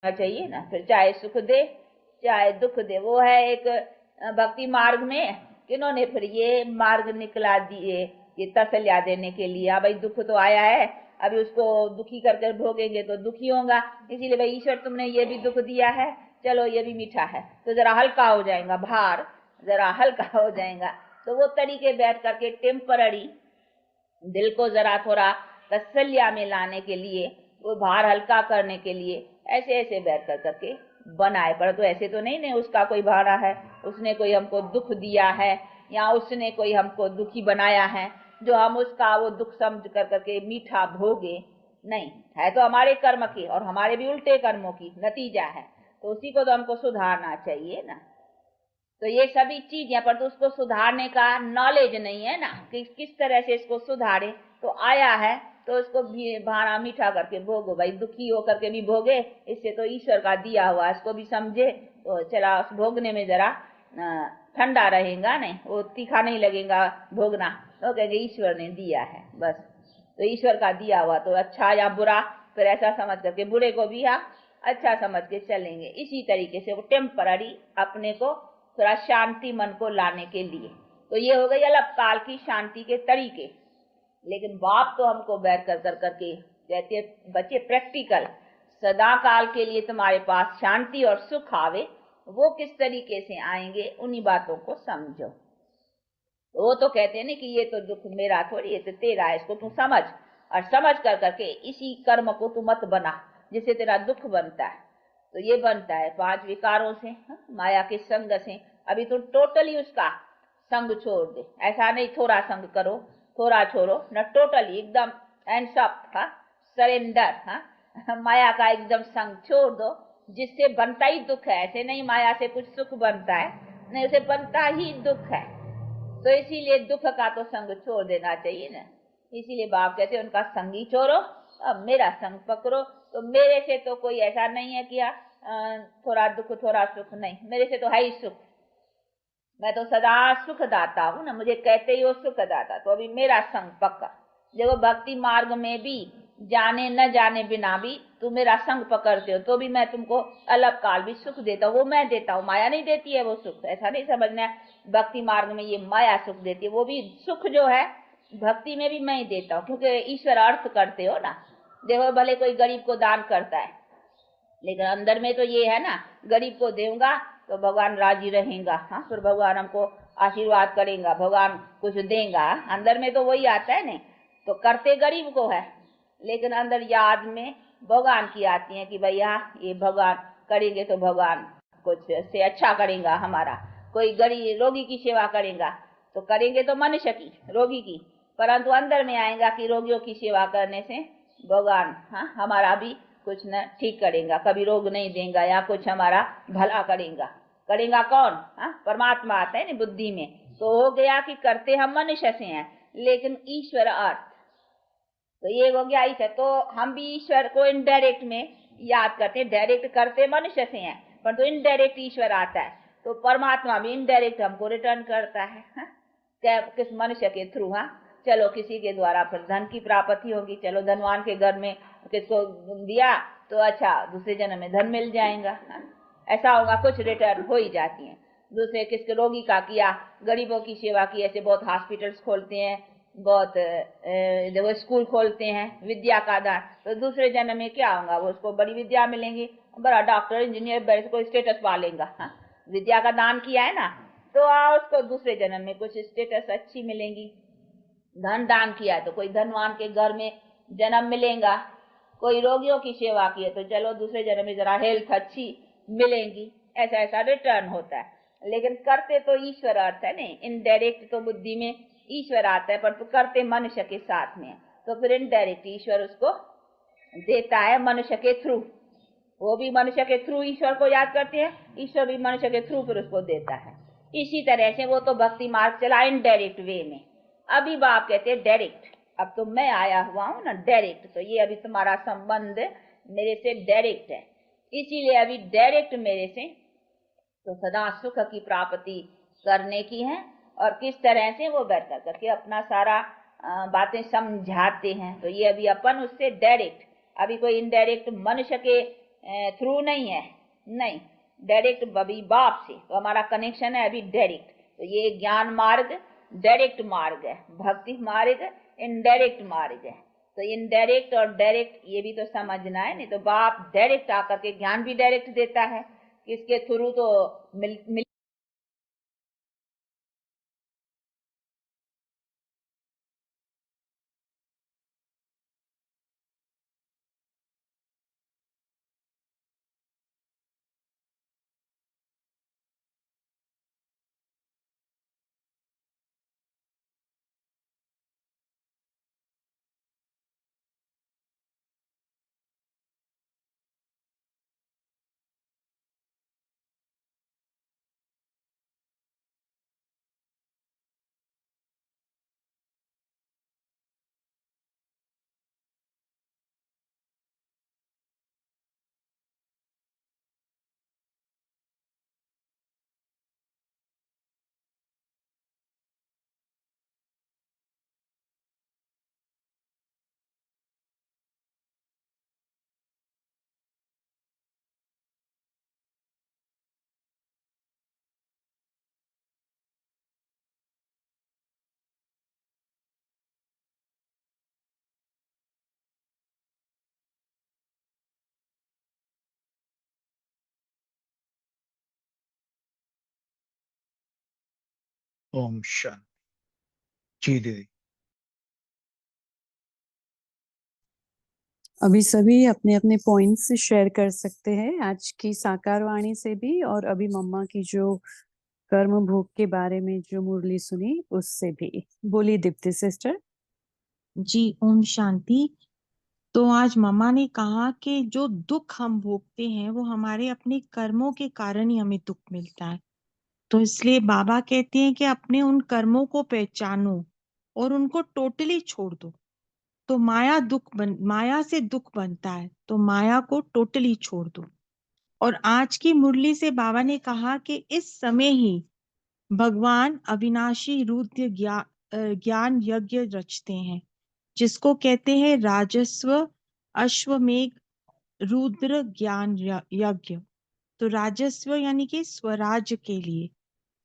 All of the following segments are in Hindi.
चाहिए ना। फिर चाहे सुख दे चाहे दुख दे, वो है एक भक्ति मार्ग में किन्होंने फिर ये मार्ग निकला दिए, ये तसल्लिया देने के लिए। हाँ भाई दुख तो आया है, अभी उसको दुखी करके भोगेंगे तो दुखी होगा, इसीलिए भाई ईश्वर तुमने ये भी दुख दिया है, चलो ये भी मीठा है, तो जरा हल्का हो जाएगा, भार जरा हल्का हो जाएगा। तो वो तरीके बैठ करके टेम्पररी दिल को जरा थोड़ा तसल्लिया में लाने के लिए, वो भार हल्का करने के लिए ऐसे ऐसे बैठ कर करके बनाए। पर तो ऐसे तो नहीं उसका कोई भाड़ा है, उसने कोई हमको दुख दिया है या उसने कोई हमको दुखी बनाया है जो हम उसका वो दुख समझ कर करके मीठा भोगे। नहीं, है तो हमारे कर्म की और हमारे भी उल्टे कर्मों की नतीजा है, तो उसी को तो हमको सुधारना चाहिए ना। तो ये सभी चीज यहाँ पर तो उसको सुधारने का नॉलेज नहीं है ना कि किस तरह से इसको सुधारे। तो आया है तो उसको भी भाड़ा मीठा करके भोगो भाई, दुखी होकर के भी भोगे, इससे तो ईश्वर का दिया हुआ, इसको भी समझे तो चला उस भोगने में जरा ठंडा रहेगा, नहीं वो तीखा नहीं लगेगा भोगना, तो कहेंगे ईश्वर ने दिया है बस। तो ईश्वर का दिया हुआ तो अच्छा या बुरा फिर ऐसा समझ करके बुरे को भी हम अच्छा समझ के चलेंगे। इसी तरीके से वो टेम्पररी अपने को थोड़ा शांति मन को लाने के लिए। तो ये हो गई अल्पकाल की शांति के तरीके। लेकिन बाप तो हमको बैठ कर कर करके कहते बच्चे प्रैक्टिकल सदा काल के लिए तुम्हारे पास शांति और सुख आवे, वो किस तरीके से आएंगे उन्हीं बातों को समझो। तो वो तो कहते हैं ना कि ये तो दुख मेरा थोड़ी, ये तो तेरा है, इसको तू समझ, और समझ कर करके इसी कर्म को तू मत बना जिससे तेरा दुख बनता है। तो ये बनता है 5 विकारों से, माया के संग से। अभी तो टोटली उसका संग छोड़ दे, ऐसा नहीं थोड़ा संग करो थोड़ा छोड़ो न, टोटली एकदम एंड सब सरेंडर। माया का एकदम संग छोड़ दो, जिससे बनता ही दुख है। ऐसे नहीं माया से कुछ सुख बनता है, नहीं उसे बनता ही दुख है। तो इसीलिए दुख का तो संग छोड़ देना चाहिए ना। इसीलिए बाप कहते हैं उनका संग ही छोड़ो, अब मेरा संग पकड़ो। तो मेरे से तो कोई ऐसा नहीं है कि थोड़ा दुख थोड़ा सुख, नहीं, मेरे से तो है ही सुख। मैं तो सदा सुख दाता हूँ ना, मुझे कहते ही वो सुख दाता। तो अभी मेरा संग पक्का। देखो भक्ति मार्ग में भी जाने न जाने बिना भी तुम मेरा संग पकड़ते हो तो भी मैं तुमको अलग काल भी सुख देता हूँ, वो मैं देता हूँ, माया नहीं देती है वो सुख। ऐसा नहीं समझना है भक्ति मार्ग में ये माया सुख देती है, वो भी सुख जो है भक्ति में भी मैं ही देता हूँ, क्योंकि ईश्वर अर्थ करते हो ना। देखो भले कोई गरीब को दान करता है, लेकिन अंदर में तो ये है ना, गरीब को दूंगा तो भगवान राजी रहेगा, हाँ फिर भगवान हमको आशीर्वाद करेगा, भगवान कुछ देगा, अंदर में तो वही आता है। नहीं तो करते गरीब को है, लेकिन अंदर याद में भगवान की आती है कि भैया ये भगवान करेंगे तो भगवान कुछ से अच्छा करेगा हमारा। कोई गरीब रोगी की सेवा करेगा तो करेंगे तो मनुष्य की, रोगी की, परंतु अंदर में आएगा कि रोगियों की सेवा करने से भगवान हमारा भी कुछ न ठीक करेगा, कभी रोग नहीं देगा या कुछ हमारा भला करेगा। करेगा कौन? परमात्मा आता है ना बुद्धि में। तो हो गया कि करते हम मनुष्य से हैं, लेकिन ईश्वर अर्थ। तो ये हो गया ईश्वर, तो हम भी ईश्वर को इनडायरेक्ट में याद करते हैं, डायरेक्ट करते मनुष्य से हैं, पर तो इनडायरेक्ट ईश्वर आता है। तो परमात्मा भी इनडायरेक्ट हमको रिटर्न करता है, क्या किस मनुष्य के थ्रू। चलो किसी के द्वारा फिर धन की प्राप्ति होगी, चलो धनवान के घर में किसको दिया तो अच्छा दूसरे जन्म में धन मिल जाएगा, ऐसा होगा, कुछ रिटर्न हो ही जाती है। दूसरे किसके रोगी का किया, गरीबों की सेवा की, ऐसे बहुत हॉस्पिटल्स खोलते हैं, बहुत देखो स्कूल खोलते हैं, विद्या का दान, तो दूसरे जन्म में क्या होगा, वो उसको बड़ी विद्या मिलेंगी, बड़ा डॉक्टर इंजीनियर बड़े को स्टेटस पा लेगा। विद्या का दान किया है ना, तो उसको दूसरे जन्म में कुछ स्टेटस अच्छी मिलेंगी। धन दान किया है तो कोई धनवान के घर में जन्म मिलेगा, कोई रोगियों की सेवा की है तो चलो दूसरे जन्म में जरा हेल्थ अच्छी मिलेगी, ऐसा ऐसा रिटर्न होता है। लेकिन करते तो ईश्वर अर्थ है नहीं, इनडायरेक्ट तो बुद्धि में ईश्वर आता है, पर तो करते मनुष्य के साथ में, तो फिर इनडायरेक्ट ईश्वर उसको देता है मनुष्य के थ्रू। वो भी मनुष्य के थ्रू ईश्वर को याद करते हैं, ईश्वर भी मनुष्य के थ्रू फिर उसको देता है। इसी तरह से वो तो भक्ति मार्ग चला इनडायरेक्ट वे में। अभी बाप कहते हैं डायरेक्ट, अब तो मैं आया हुआ हूं ना डायरेक्ट, तो ये अभी तुम्हारा संबंध मेरे से डायरेक्ट है, इसीलिए अभी डायरेक्ट मेरे से तो सदा सुख की प्राप्ति करने की है। और किस तरह से वो बैठ कर करके अपना सारा बातें समझाते हैं। तो ये अभी अपन उससे डायरेक्ट, अभी कोई इनडायरेक्ट मनुष्य के थ्रू नहीं है, नहीं, डायरेक्ट अभी बाप से, तो हमारा कनेक्शन है अभी डायरेक्ट। तो ये ज्ञान मार्ग डायरेक्ट मार्ग है, भक्ति मार्ग इनडायरेक्ट मार्ग है। तो इनडायरेक्ट और डायरेक्ट ये भी तो समझना है, नहीं तो बाप डायरेक्ट आकर के ज्ञान भी डायरेक्ट देता है, किसके थ्रू तो मिल ओम शांति। जी दीदी। अभी सभी अपने अपने पॉइंट्स शेयर कर सकते हैं आज की साकार वाणी से भी, और अभी मम्मा की जो कर्म भोग के बारे में जो मुरली सुनी उससे भी। बोली दीप्ति सिस्टर। जी ओम शांति। तो आज मम्मा ने कहा कि जो दुख हम भोगते हैं वो हमारे अपने कर्मों के कारण ही हमें दुख मिलता है। तो इसलिए बाबा कहते हैं कि अपने उन कर्मों को पहचानो और उनको टोटली छोड़ दो। तो माया से दुख बनता है, तो माया को टोटली छोड़ दो। और आज की मुरली से बाबा ने कहा कि इस समय ही भगवान अविनाशी रुद्र ज्ञान यज्ञ रचते हैं, जिसको कहते हैं राजस्व अश्वमेघ रुद्र ज्ञान यज्ञ। तो राजस्व यानी कि स्वराज के लिए,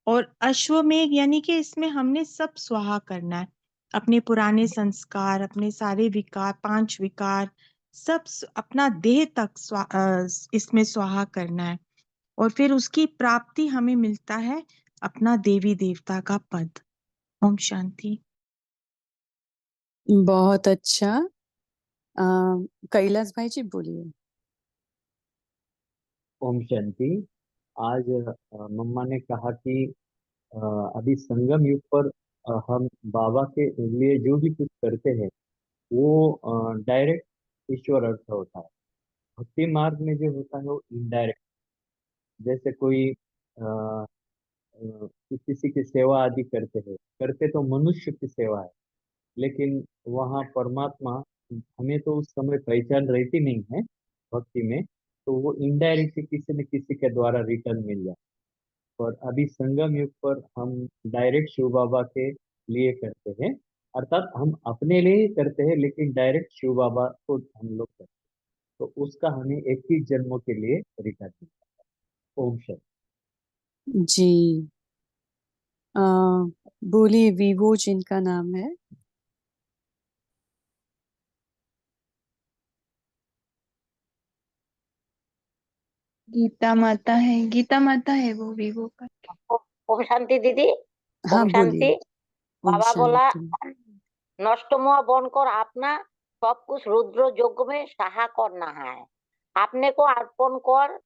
और अश्वमेघ यानी कि इसमें हमने सब स्वाहा करना है, अपने पुराने संस्कार, अपने सारे विकार, 5 विकार, सब अपना देह तक इसमें स्वाहा करना है। और फिर उसकी प्राप्ति हमें मिलता है अपना देवी देवता का पद। ओम शांति। बहुत अच्छा। कैलाश भाई जी बोलिए। ओम शांति। आज मम्मा ने कहा कि अ, अभी संगम युग पर हम बाबा के लिए जो भी कुछ करते हैं वो डायरेक्ट ईश्वर अर्थ होता है। भक्ति मार्ग में जो होता है वो इनडायरेक्ट। जैसे कोई किसी की सेवा आदि करते तो मनुष्य की सेवा है, लेकिन वहाँ परमात्मा हमें तो उस समय पहचान रहती नहीं है भक्ति में, तो वो इनडायरेक्टली किसी न किसी के द्वारा रिटर्न मिल जाए। और अभी संगम युग पर हम डायरेक्ट शिव बाबा के लिए करते हैं, अर्थात हम अपने लिए ही करते हैं लेकिन डायरेक्ट शिव बाबा को हम लोग करते हैं, तो उसका हमें 21 जन्मों के लिए रिटर्न मिलता है। ओम शांति। जी। बोलिए वीवो जिनका नाम है। गीता माता है वो विवो का। ओम शांति दीदी। हाँ ओम बोलिए। शांति। ओम बाबा बोला शांति। नष्ट मोह बन कर अपना सब कुछ रुद्र यज्ञ में सहा करना है, अपने को अर्पण कर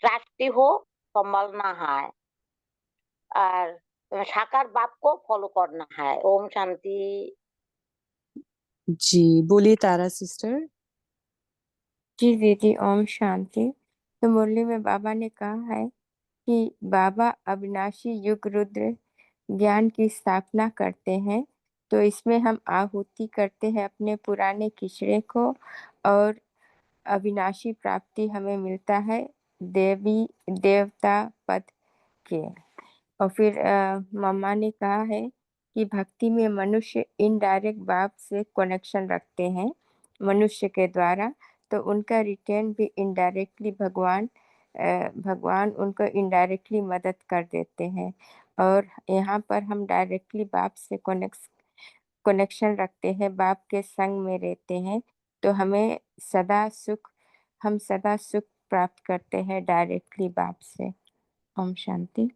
ट्रस्टी हो संभालना है, और साकार बाप को फॉलो करना है। ओम शांति। जी बोलिए तारा सिस्टर। जी दीदी ओम शांति। तो मुरली में बाबा ने कहा है कि बाबा अविनाशी युग रुद्र ज्ञान की स्थापना करते हैं। तो इसमें हम आहुति करते हैं अपने पुराने किचड़े को, और अविनाशी प्राप्ति हमें मिलता है देवी देवता पद के। और फिर मम्मा ने कहा है कि भक्ति में मनुष्य इनडायरेक्ट बाप से कनेक्शन रखते हैं मनुष्य के द्वारा। तो उनका रिटर्न भी इनडायरेक्टली भगवान उनको इनडायरेक्टली मदद कर देते हैं। और यहाँ पर हम डायरेक्टली बाप से कनेक्शन रखते हैं, बाप के संग में रहते हैं, तो हम सदा सुख प्राप्त करते हैं डायरेक्टली बाप से। ओम शांति।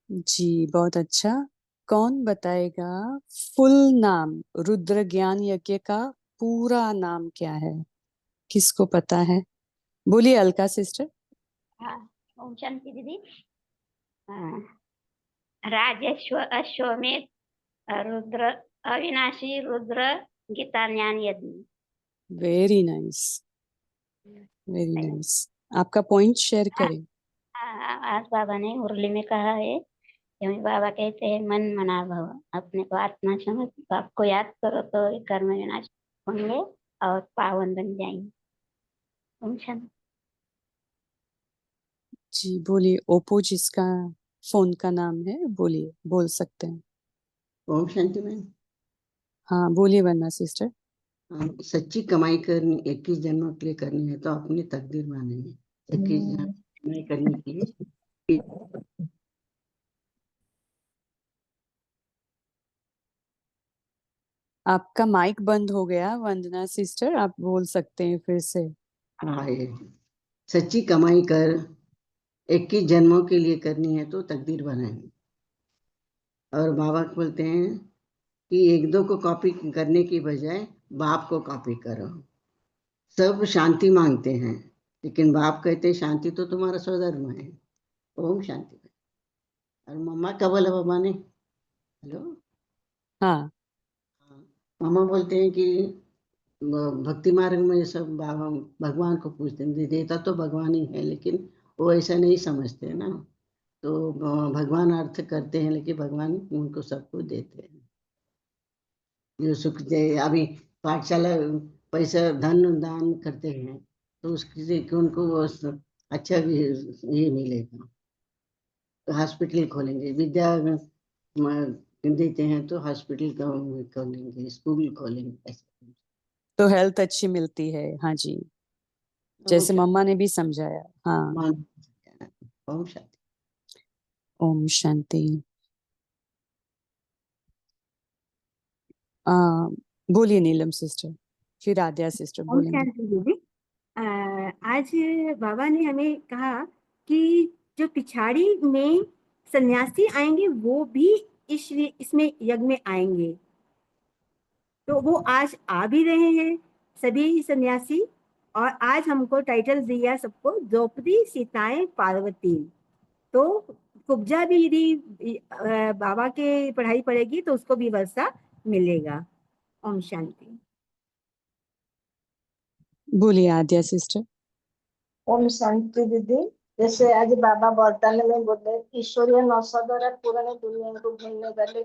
जी, बहुत अच्छा। कौन बताएगा फुल नाम रुद्र ज्ञान यज्ञ का पूरा नाम क्या है? किसको पता है? बोलिए अलका सिस्टर। हाँ, ओम शांति दीदी। राजेश्वर अश्वमेध रुद्र अविनाशी रुद्र गीता ज्ञान यज्ञ। Very nice, very nice. आपका पॉइंट शेयर करें। आज बाबा ने मुरली में कहा है, क्योंकि बाबा कहते हैं मन मना भव, अपने को आत्मा समझ बाप को याद करो तो कर्म विनाश होंगे और पावन बन जाएंगे। ओम शांति। जी बोलिए। ओप्पो जिसका फोन का नाम है, बोलिए, बोल सकते हैं। ओम शांति मैम। हाँ बोलिए वरना सिस्टर। सच्ची कमाई करनी 21 जन्मों के लिए करनी है तो अपनी तकदीर मानेंगे। 21 जन्म कमाई करने के लिए आपका माइक बंद हो गया वंदना सिस्टर, आप बोल सकते हैं फिर से। हाँ, ये सच्ची कमाई कर 21 जन्मों के लिए करनी है तो तकदीर बनाएंगे। और बाबा बोलते हैं कि एक दो को कॉपी करने की बजाय बाप को कॉपी करो। सब शांति मांगते हैं लेकिन बाप कहते हैं शांति तो तुम्हारा स्वधर्म है। ओम शांति। और मम्मा क्या बोला बाबा ने? हेलो। हाँ मम्मा बोलते हैं कि भक्ति मार्ग में सब बाबा भगवान को पूछते हैं, देता तो भगवान ही है, लेकिन वो ऐसा नहीं समझते ना। तो भगवान अर्थ करते हैं लेकिन भगवान उनको सबको देते हैं जो सुख दे। अभी पाठशाला पैसा धन दान करते हैं तो उससे उनको वो अच्छा भी ये मिलेगा। तो हॉस्पिटल खोलेंगे, विद्या देते हैं तो हॉस्पिटल खोलेंगे, स्कूल खोलेंगे, ऐसे तो हेल्थ अच्छी मिलती है। हाँ जी, जैसे मम्मा ने भी समझाया। हाँ। ओम शांति। ओम शांति। बोलिए नीलम सिस्टर, फिर आद्या सिस्टर ओम बोलेंगे। शांति दीदी। आज बाबा ने हमें कहा कि जो पिछाड़ी में सन्यासी आएंगे वो भी इसमें यज्ञ में आएंगे। तो वो आज आ भी रहे हैं सभी सन्यासी। और आज हमको टाइटल दिया सबको द्रौपदी सीताएं पार्वती। तो कुब्जा भी यदि बाबा के पढ़ाई पढ़ेगी तो उसको भी वर्षा मिलेगा। ओम शांति। बोलिए आद्या सिस्टर। ओम शांति दीदी। जैसे आज बाबा वरदान में बोले ईश्वरीय नशा द्वारा पुराने दुनिया को भूलने वाले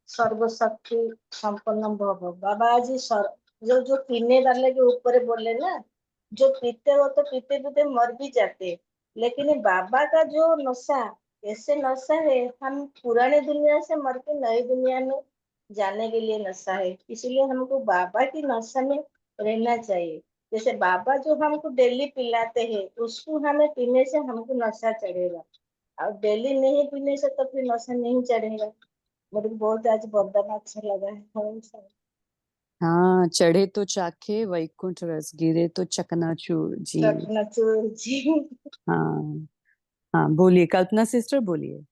सर्वशक्ति संपन्न भव। बाबा आज जो पीने वाले के ऊपर बोले ना, जो पीते हो तो पीते पीते मर भी जाते, लेकिन बाबा का जो नशा ऐसे नशा है, हम पुराने दुनिया से मर के नई दुनिया में जाने के लिए नशा है। इसलिए हमको बाबा की नशा में रहना चाहिए। जैसे बाबा जो हमको डेली पिलाते हैं उसको हमें पीने से हमको नशा चढ़ेगा, और डेली नहीं पीने से तो फिर नशा नहीं चढ़ेगा। मुझे बहुत आज वरदान अच्छा लगा है। हाँ, चढ़े तो चाखे वैकुंठ रस, गिरे तो चकनाचूर। जी चकनाचूर जी। हाँ हाँ, बोलिए कल्पना सिस्टर, बोलिए।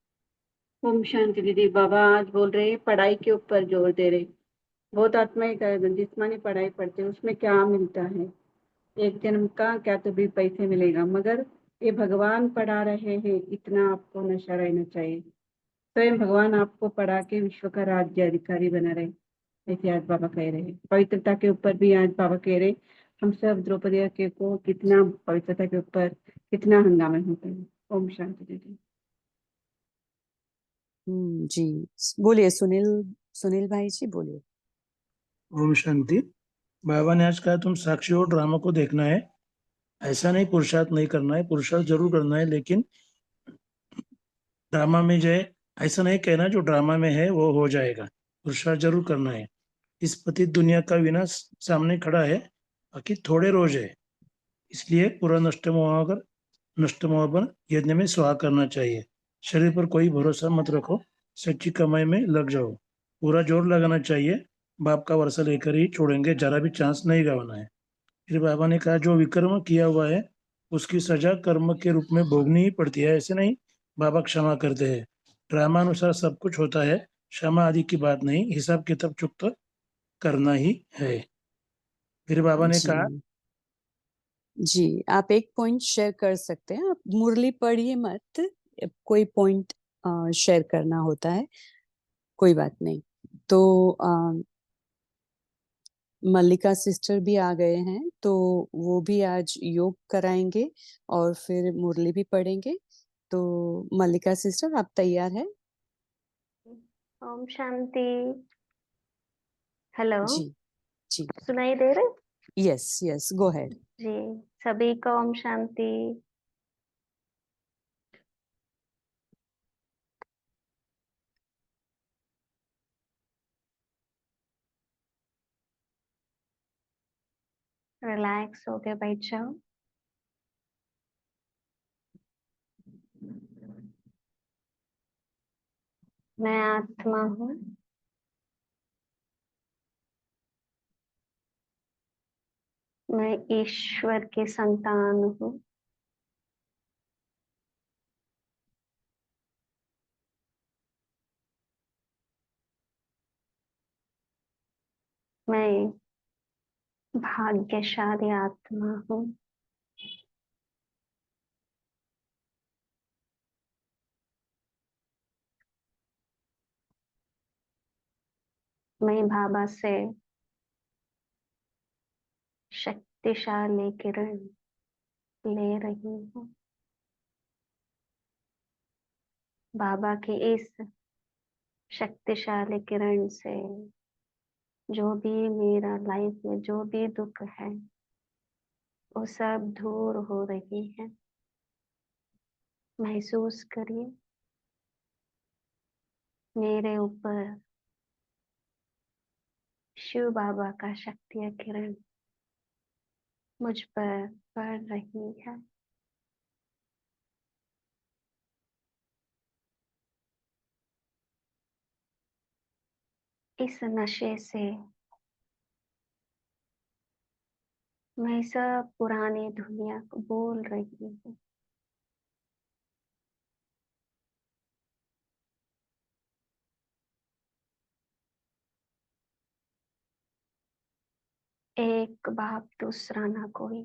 ओम शांति दीदी। बाबा आज बोल रहे हैं पढ़ाई के ऊपर जोर दे रहे। बहुत आत्माएं जिस्मानी पढ़ाई पढ़ते हैं उसमें क्या मिलता है, एक जन्म का क्या तो भी पैसे मिलेगा, मगर ये भगवान पढ़ा रहे हैं, इतना आपको नशा रहना चाहिए। स्वयं भगवान आपको पढ़ा के विश्व का राज्य अधिकारी बना रहे, ऐसे आज बाबा कह रहे हैं। पवित्रता के ऊपर भी आज बाबा कह रहे हम सब द्रौपदी के को कितना पवित्रता के ऊपर कितना हंगामे होते हैं। ओम शांति दीदी। जी बोलिए सुनील भाई जी, बोलिए। ओम शांति। बाबा ने आज कहा तुम साक्षी हो, ड्रामा को देखना है, ऐसा नहीं पुरुषार्थ नहीं करना है, पुरुषार्थ जरूर करना है, लेकिन ड्रामा में जो है ऐसा नहीं कहना जो ड्रामा में है वो हो जाएगा, पुरुषार्थ जरूर करना है। इस पतित दुनिया का विनाश सामने खड़ा है, बाकी थोड़े रोज है, इसलिए पूरा नष्टमोहन यज्ञ में स्वाहा करना चाहिए। शरीर पर कोई भरोसा मत रखो, सच्ची कमाई में लग जाओ। पूरा जोर लगाना चाहिए, बाप का वर्षा लेकर ही छोड़ेंगे, जरा भी चांस नहीं गंवाना है। फिर बाबा ने कहा जो विकर्म किया हुआ है उसकी सजा कर्म के रूप में भोगनी ही पड़ती है, ऐसे नहीं बाबा क्षमा करते हैं। ड्रामा अनुसार सब कुछ होता है, क्षमा आदि की बात नहीं, हिसाब किताब चुकता करना ही है। फिर बाबा ने जी कहा जी, आप एक पॉइंट शेयर कर सकते हैं। आप मुरली पढ़िए मत, कोई पॉइंट शेयर करना होता है, कोई बात नहीं। तो मल्लिका सिस्टर भी आ गए हैं, तो वो भी आज योग कराएंगे और फिर मुरली भी पढ़ेंगे। तो मल्लिका सिस्टर, आप तैयार है? ओम शांति। हेलो, जी जी, सुनाई दे रहे? यस यस, गो हेड। जी, सभी को ओम शांति। रिलैक्स होके बैठ जाओ। मैं आत्मा हूँ, मैं ईश्वर की संतान हूँ। मैं भाग्यशाली आत्मा हूँ। मैं बाबा से शक्तिशाली किरण ले रही हूँ। बाबा की इस शक्तिशाली किरण से जो भी मेरा लाइफ में जो भी दुख है वो सब दूर हो रही है। महसूस करिए मेरे ऊपर शिव बाबा का शक्ति किरण मुझ पर पड़ रही है। इस नशे से मैं सब पुरानी दुनिया को बोल रही हूँ। एक बाप दूसरा ना कोई,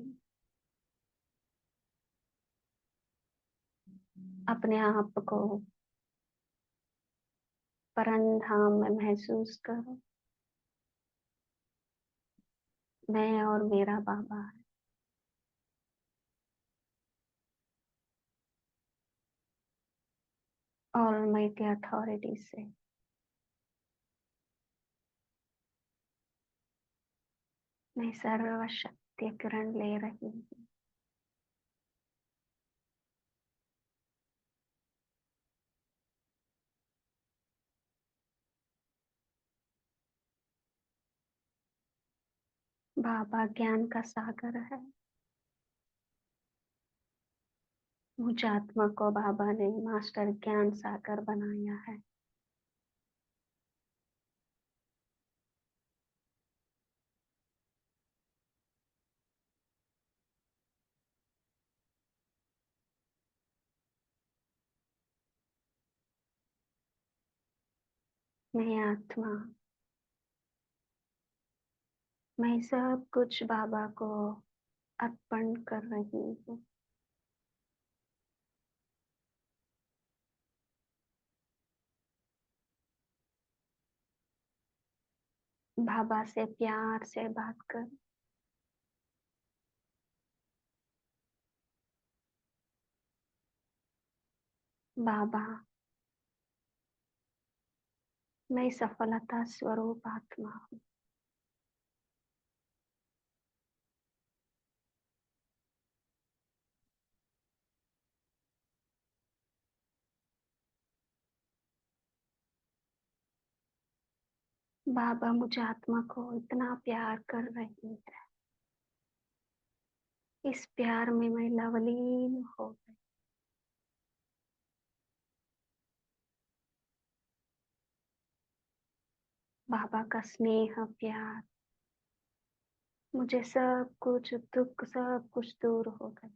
अपने आप को परमधाम में महसूस करो। मैं और मेरा बाबा है। ऑलमाइटी अथॉरिटी से मैं सर्व शक्ति किरण ले रही हूँ। बाबा ज्ञान का सागर है। मुझ आत्मा को बाबा ने मास्टर ज्ञान सागर बनाया है। मैं आत्मा, मैं सब कुछ बाबा को अर्पण कर रही हूँ। बाबा से प्यार से बात कर। बाबा, मैं सफलता स्वरूप आत्मा हूँ। बाबा मुझे आत्मा को इतना प्यार कर रही है। इस प्यार में मैं लवलीन हो गई। बाबा का स्नेह प्यार, मुझे सब कुछ दुख सब कुछ दूर हो गए।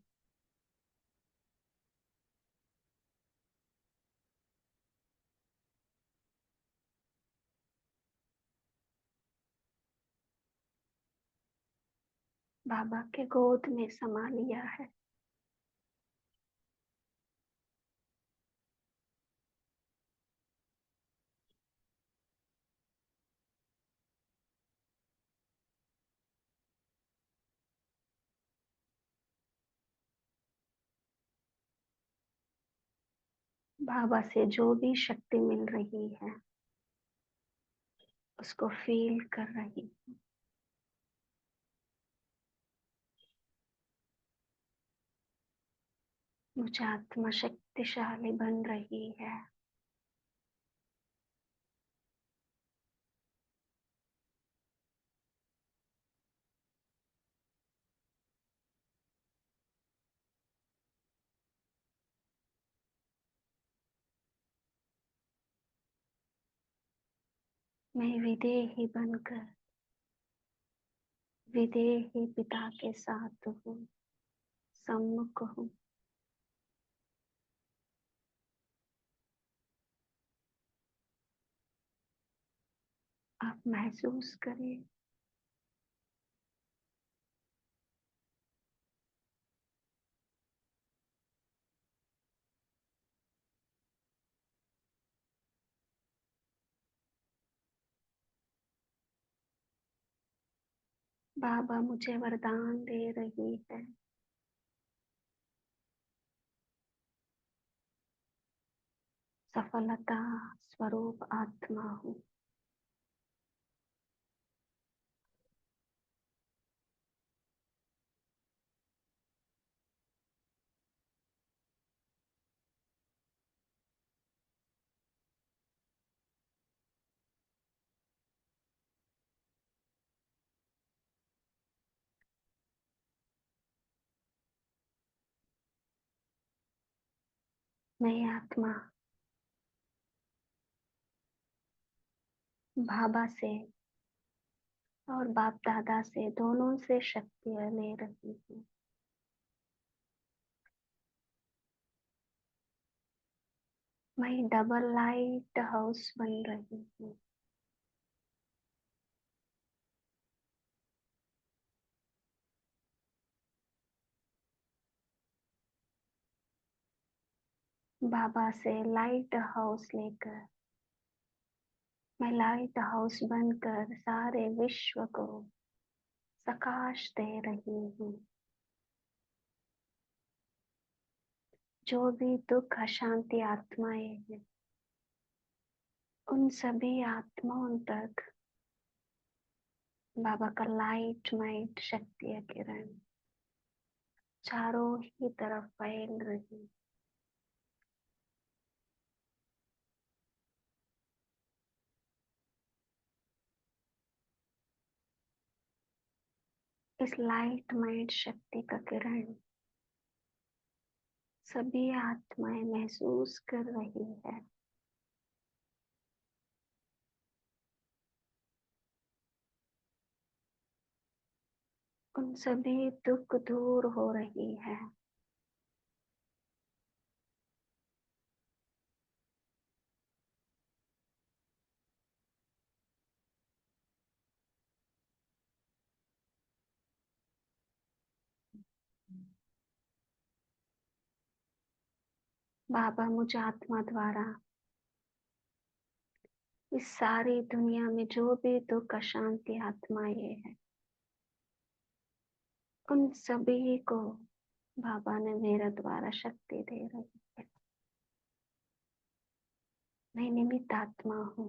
बाबा के गोद में समा लिया है। बाबा से जो भी शक्ति मिल रही है उसको फील कर रही हूँ। मुझे आत्मा शक्तिशाली बन रही है। मैं विदेही बनकर विदेही पिता के साथ हूँ, सम्मुख हूँ। आप महसूस करें, बाबा मुझे वरदान दे रही है। सफलता स्वरूप आत्मा हूँ। मैं आत्मा बाबा से और बाप दादा से दोनों से शक्तियाँ ले रही हूँ। मैं डबल लाइट हाउस बन रही हूँ। बाबा से लाइट हाउस लेकर मैं लाइट हाउस बनकर सारे विश्व को प्रकाश दे रही हूँ। जो भी दुख अशांति आत्माएं हैं उन सभी आत्माओं तक बाबा का लाइट माइट शक्ति किरण चारों ही तरफ फैल रही। इस लाइट माइट शक्ति का किरण सभी आत्माएं महसूस कर रही है। उन सभी दुख दूर हो रही है। बाबा मुझ आत्मा द्वारा इस सारी दुनिया में जो भी दुख अशांति आत्माएं हैं उन सभी को बाबा ने मेरे द्वारा शक्ति दे रही है। मैं निमित्त आत्मा हूँ।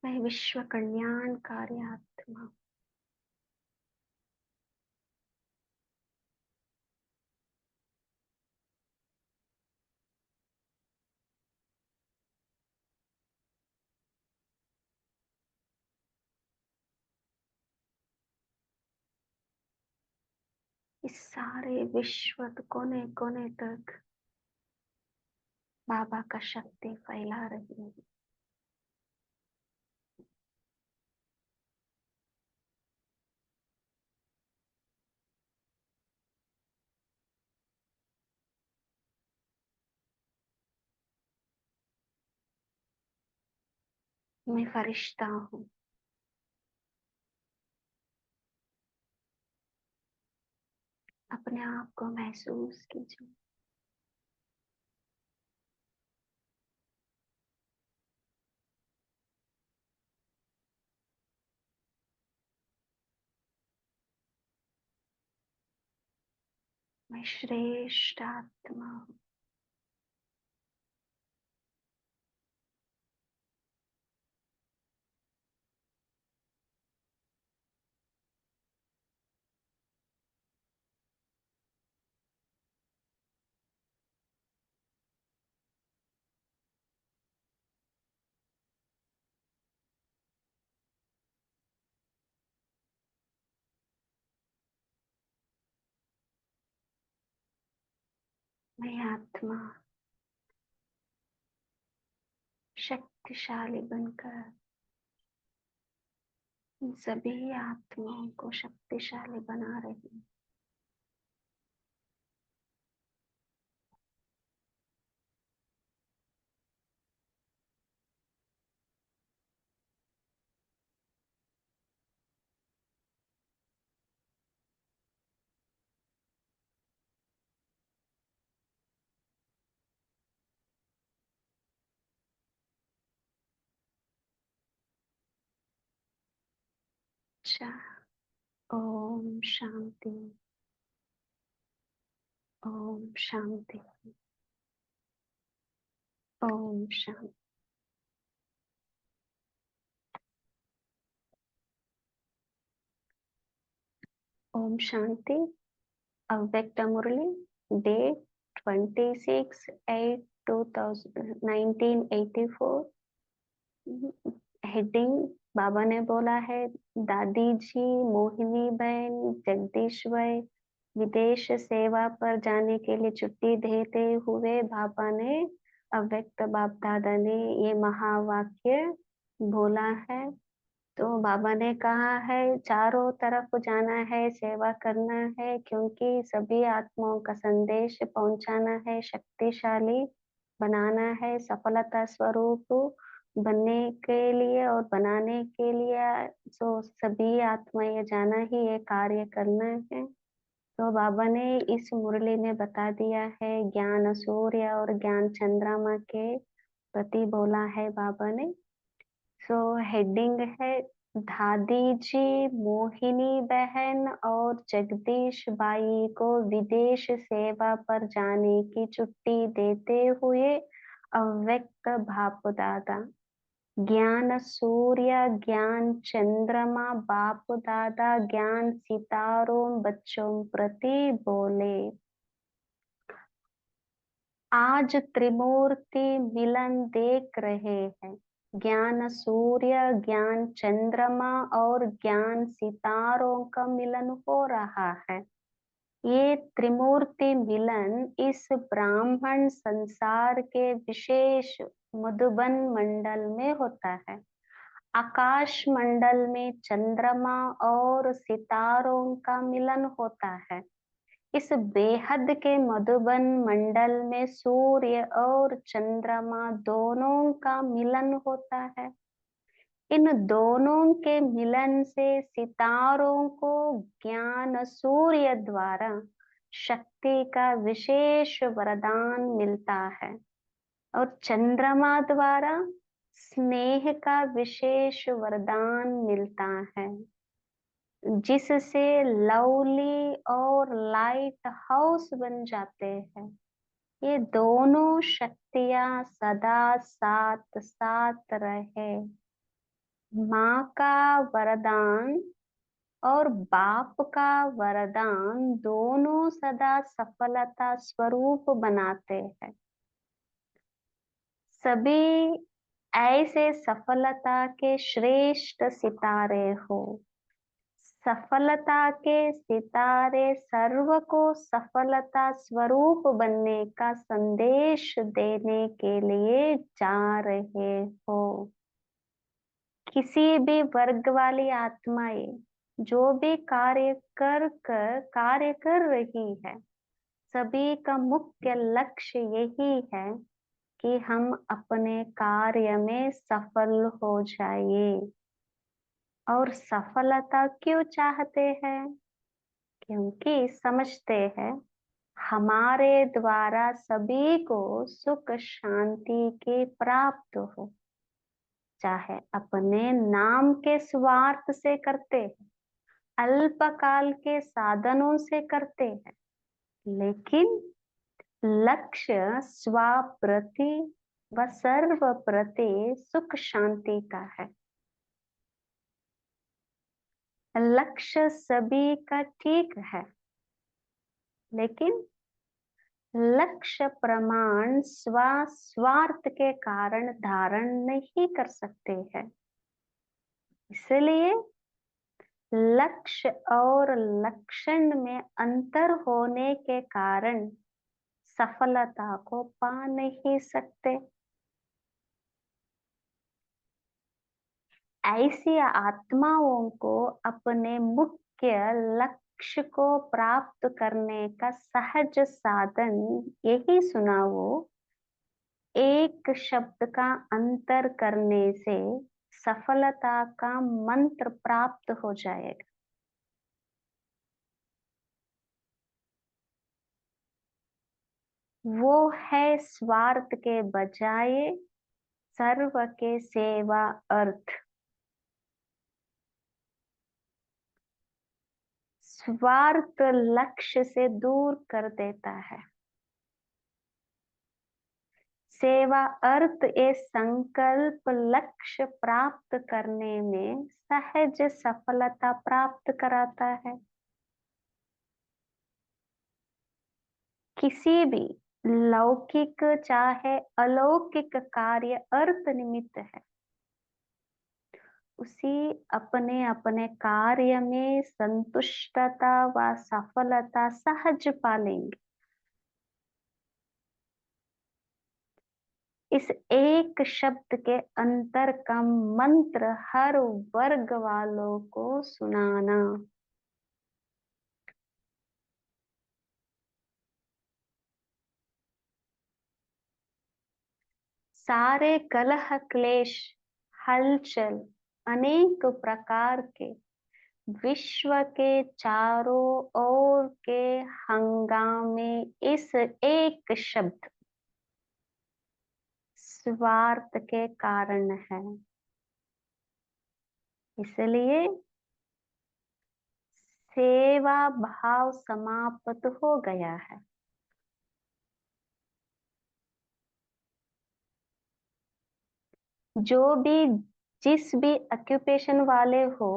मैं विश्व कल्याणकारी आत्मा हूँ। इस सारे विश्व कोने कोने तक बाबा का शक्ति फैला रही है। मैं फरिश्ता हूँ। अपने आप को महसूस कीजिए। मैं श्रेष्ठ आत्मा हूँ। मैं आत्मा शक्तिशाली बनकर इन सभी आत्माओं को शक्तिशाली बना रही हूँ। अच्छा, ओम शांति, ओम शांति, ओम शांति। ओम शांति। अव्यक्त मुरली, डेट 26/8/1984। हेडिंग, बाबा ने बोला है, दादी जी, मोहिनी बहन, जगदीश भाई विदेश सेवा पर जाने के लिए छुट्टी देते हुए बाबा ने, अव्यक्त बाप दादा ने ये महावाक्य बोला है। तो बाबा ने कहा है चारों तरफ जाना है, सेवा करना है, क्योंकि सभी आत्माओं का संदेश पहुंचाना है, शक्तिशाली बनाना है, सफलता स्वरूप बनने के लिए और बनाने के लिए। तो सभी आत्माएं जाना ही ये कार्य करना है। तो बाबा ने इस मुरली में बता दिया है, ज्ञान सूर्य और ज्ञान चंद्रमा के प्रति बोला है बाबा ने। सो हेडिंग है, दादी जी, मोहिनी बहन और जगदीश भाई को विदेश सेवा पर जाने की छुट्टी देते हुए अव्यक्त बाप दादा, ज्ञान सूर्य, ज्ञान चंद्रमा, बाप दादा, ज्ञान सितारों बच्चों प्रति बोले। आज त्रिमूर्ति मिलन देख रहे हैं। ज्ञान सूर्य, ज्ञान चंद्रमा और ज्ञान सितारों का मिलन हो रहा है। ये त्रिमूर्ति मिलन इस ब्राह्मण संसार के विशेष मधुबन मंडल में होता है। आकाश मंडल में चंद्रमा और सितारों का मिलन होता है। इस बेहद के मधुबन मंडल में सूर्य और चंद्रमा दोनों का मिलन होता है। इन दोनों के मिलन से सितारों को ज्ञान सूर्य द्वारा शक्ति का विशेष वरदान मिलता है और चंद्रमा द्वारा स्नेह का विशेष वरदान मिलता है, जिससे लवली और लाइट हाउस बन जाते हैं। ये दोनों शक्तियां सदा साथ साथ रहे। माँ का वरदान और बाप का वरदान दोनों सदा सफलता स्वरूप बनाते हैं। सभी ऐसे सफलता के श्रेष्ठ सितारे हो। सफलता के सितारे सर्व को सफलता स्वरूप बनने का संदेश देने के लिए जा रहे हो। किसी भी वर्ग वाली आत्माएं जो भी कार्य कर रही है, सभी का मुख्य लक्ष्य यही है कि हम अपने कार्य में सफल हो जाइए। और सफलता क्यों चाहते हैं? क्योंकि समझते हैं हमारे द्वारा सभी को सुख शांति की प्राप्त हो। चाहे अपने नाम के स्वार्थ से करते हैं, अल्पकाल के साधनों से करते हैं, लेकिन लक्ष्य स्वाप्रति व सर्व प्रति सुख शांति का है। लक्ष्य सभी का ठीक है, लेकिन लक्ष्य प्रमाण स्वार्थ के कारण धारण नहीं कर सकते हैं। इसलिए लक्ष्य और लक्षण में अंतर होने के कारण सफलता को पा नहीं सकते। ऐसी आत्माओं को अपने मुख्य लक्ष्य को प्राप्त करने का सहज साधन यही सुनाओ। एक शब्द का अंतर करने से सफलता का मंत्र प्राप्त हो जाएगा। वो है स्वार्थ के बजाय सर्व के सेवा अर्थ। स्वार्थ लक्ष्य से दूर कर देता है। सेवा अर्थ ये संकल्प लक्ष्य प्राप्त करने में सहज सफलता प्राप्त कराता है। किसी भी लौकिक चाहे अलौकिक कार्य अर्थ निमित्त है। उसी अपने अपने कार्य में संतुष्टता व सफलता सहज पालेंगे। इस एक शब्द के अंतर का मंत्र हर वर्ग वालों को सुनाना। सारे कलह क्लेश हलचल अनेक प्रकार के विश्व के चारों ओर के हंगामे इस एक शब्द स्वार्थ के कारण है। इसलिए सेवा भाव समाप्त हो गया है। जो भी जिस भी ऑक्यूपेशन वाले हो,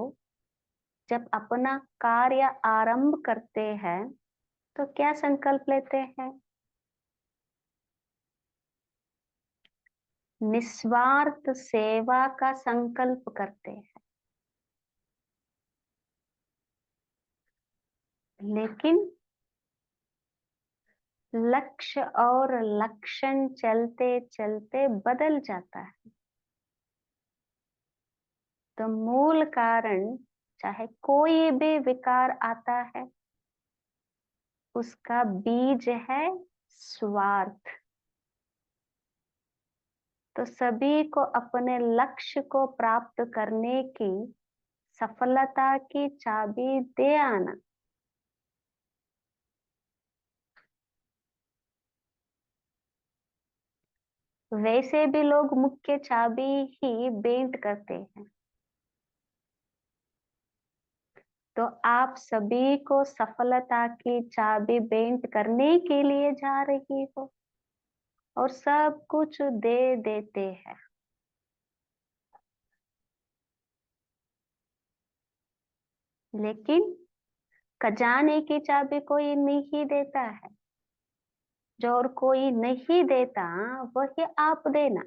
जब अपना कार्य आरंभ करते हैं तो क्या संकल्प लेते हैं? निस्वार्थ सेवा का संकल्प करते हैं। लेकिन लक्ष्य और लक्षण चलते चलते बदल जाता है। तो मूल कारण चाहे कोई भी विकार आता है, उसका बीज है स्वार्थ। तो सभी को अपने लक्ष्य को प्राप्त करने की सफलता की चाबी दे आना। वैसे भी लोग मुख्य चाबी ही भेंट करते हैं। तो आप सभी को सफलता की चाबी भेंट करने के लिए जा रही हो और सब कुछ दे देते हैं। लेकिन खजाने की चाबी कोई नहीं देता है। जो और कोई नहीं देता वही आप देना।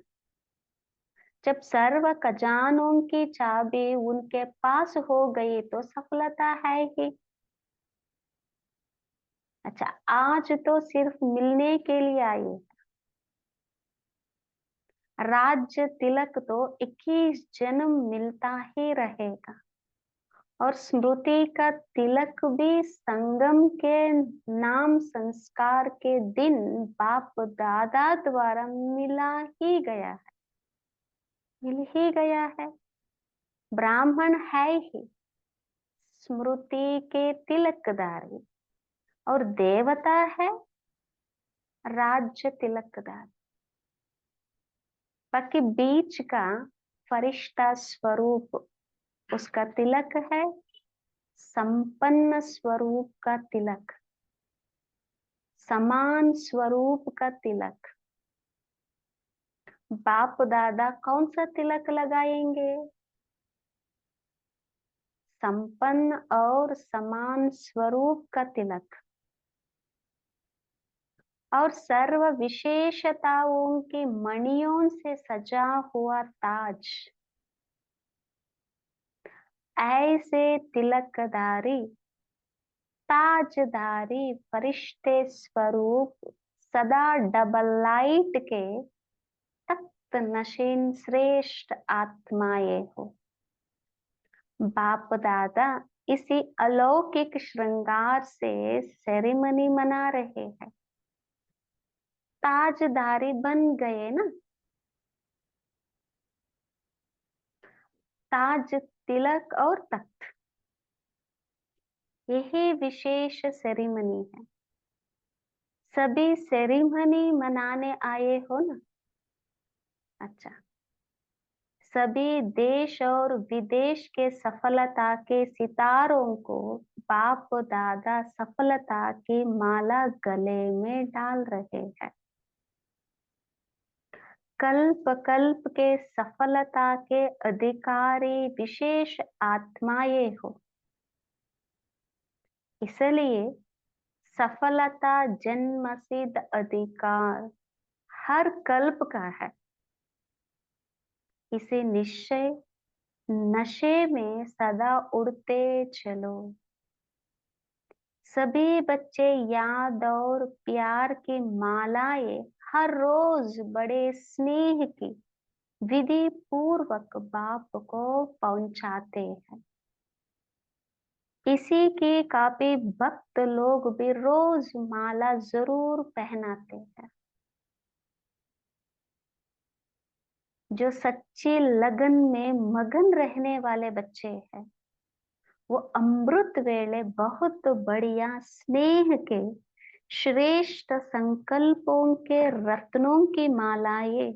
जब सर्व खजानों की चाबी उनके पास हो गई तो सफलता है ही। अच्छा, आज तो सिर्फ मिलने के लिए आई। राज्य तिलक तो 21 जन्म मिलता ही रहेगा, और स्मृति का तिलक भी संगम के नाम संस्कार के दिन बाप दादा द्वारा मिला ही गया है, मिल ही गया है। ब्राह्मण है ही स्मृति के तिलकदारी, और देवता है राज्य तिलकदार। बाकी बीच का फरिश्ता स्वरूप, उसका तिलक है संपन्न स्वरूप का तिलक, समान स्वरूप का तिलक। बाप दादा कौन सा तिलक लगाएंगे? संपन्न और समान स्वरूप का तिलक, और सर्व विशेषताओं की मणियों से सजा हुआ ताज। ऐसे तिलकदारी ताजदारी फरिश्ते स्वरूप सदा डबल लाइट के तख्त नशीन श्रेष्ठ आत्माएं हो। बाप दादा इसी अलौकिक श्रृंगार से सेरेमनी मना रहे हैं। ताजदारी बन गए ना। ताज, तिलक और तख्त, यही विशेष सेरेमनी है। सभी सेरेमनी मनाने आए हो ना। अच्छा, सभी देश और विदेश के सफलता के सितारों को बाप दादा सफलता की माला गले में डाल रहे हैं। कल्प कल्प के सफलता के अधिकारी विशेष आत्माएं हो, इसलिए सफलता जन्मसिद्ध अधिकार हर कल्प का है। इसे निश्चय नशे में सदा उड़ते चलो। सभी बच्चे याद और प्यार की मालाएं हर रोज बड़े स्नेह की विधि पूर्वक बाप को पहुंचाते हैं। इसी की काफी भक्त लोग भी रोज माला जरूर पहनाते हैं। जो सच्ची लगन में मगन रहने वाले बच्चे हैं, वो अमृत वेले बहुत बढ़िया स्नेह के श्रेष्ठ संकल्पों के रत्नों की मालाएं,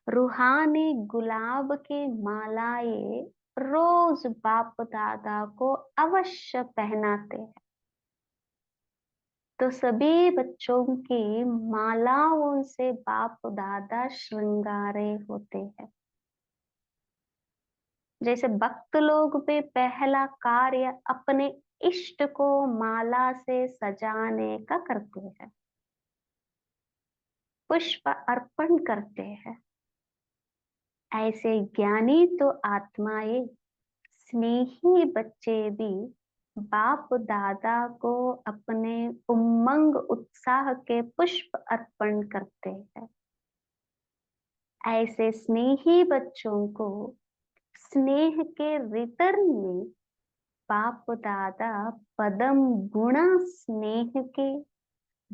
रूहानी गुलाब की मालाएं रोज बाप दादा को अवश्य पहनाते हैं। तो सभी बच्चों की मालाओं से बाप दादा श्रृंगारे होते हैं। जैसे भक्त लोग भी पहला कार्य अपने इष्ट को माला से सजाने का करते हैं, पुष्प अर्पण करते हैं। ऐसे ज्ञानी तो आत्माएं, स्नेही बच्चे भी बाप दादा को अपने उमंग उत्साह के पुष्प अर्पण करते हैं। ऐसे स्नेही बच्चों को स्नेह के रिटर्न में बाप दादा पदम गुणा स्नेह के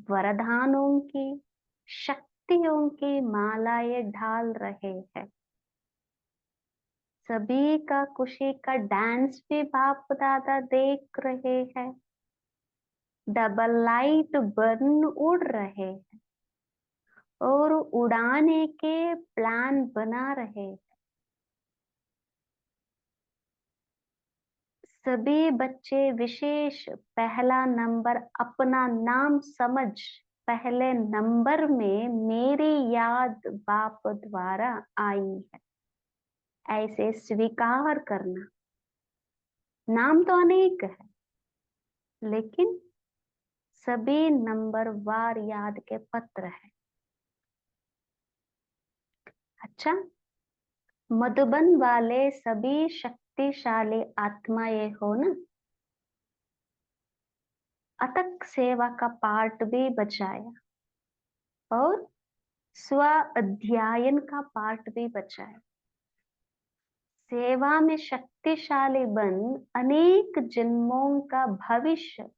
वरदानों की शक्तियों की मालाएं ढाल रहे हैं। सभी का खुशी का डांस भी बाप दादा देख रहे हैं। डबल लाइट बर्न उड़ रहे हैं और उड़ाने के प्लान बना रहे हैं। सभी बच्चे विशेष पहला नंबर अपना नाम समझ पहले नंबर में मेरी याद बाप द्वारा आई है, ऐसे स्वीकार करना। नाम तो अनेक है, लेकिन सभी नंबर वार याद के पत्र है। अच्छा, मधुबन वाले सभी शक्तिशाली आत्माएं हो ना, अतक सेवा का पाठ भी बचाया और स्व अध्ययन का पाठ भी बचाया। सेवा में शक्तिशाली बन अनेक जन्मों का भविष्य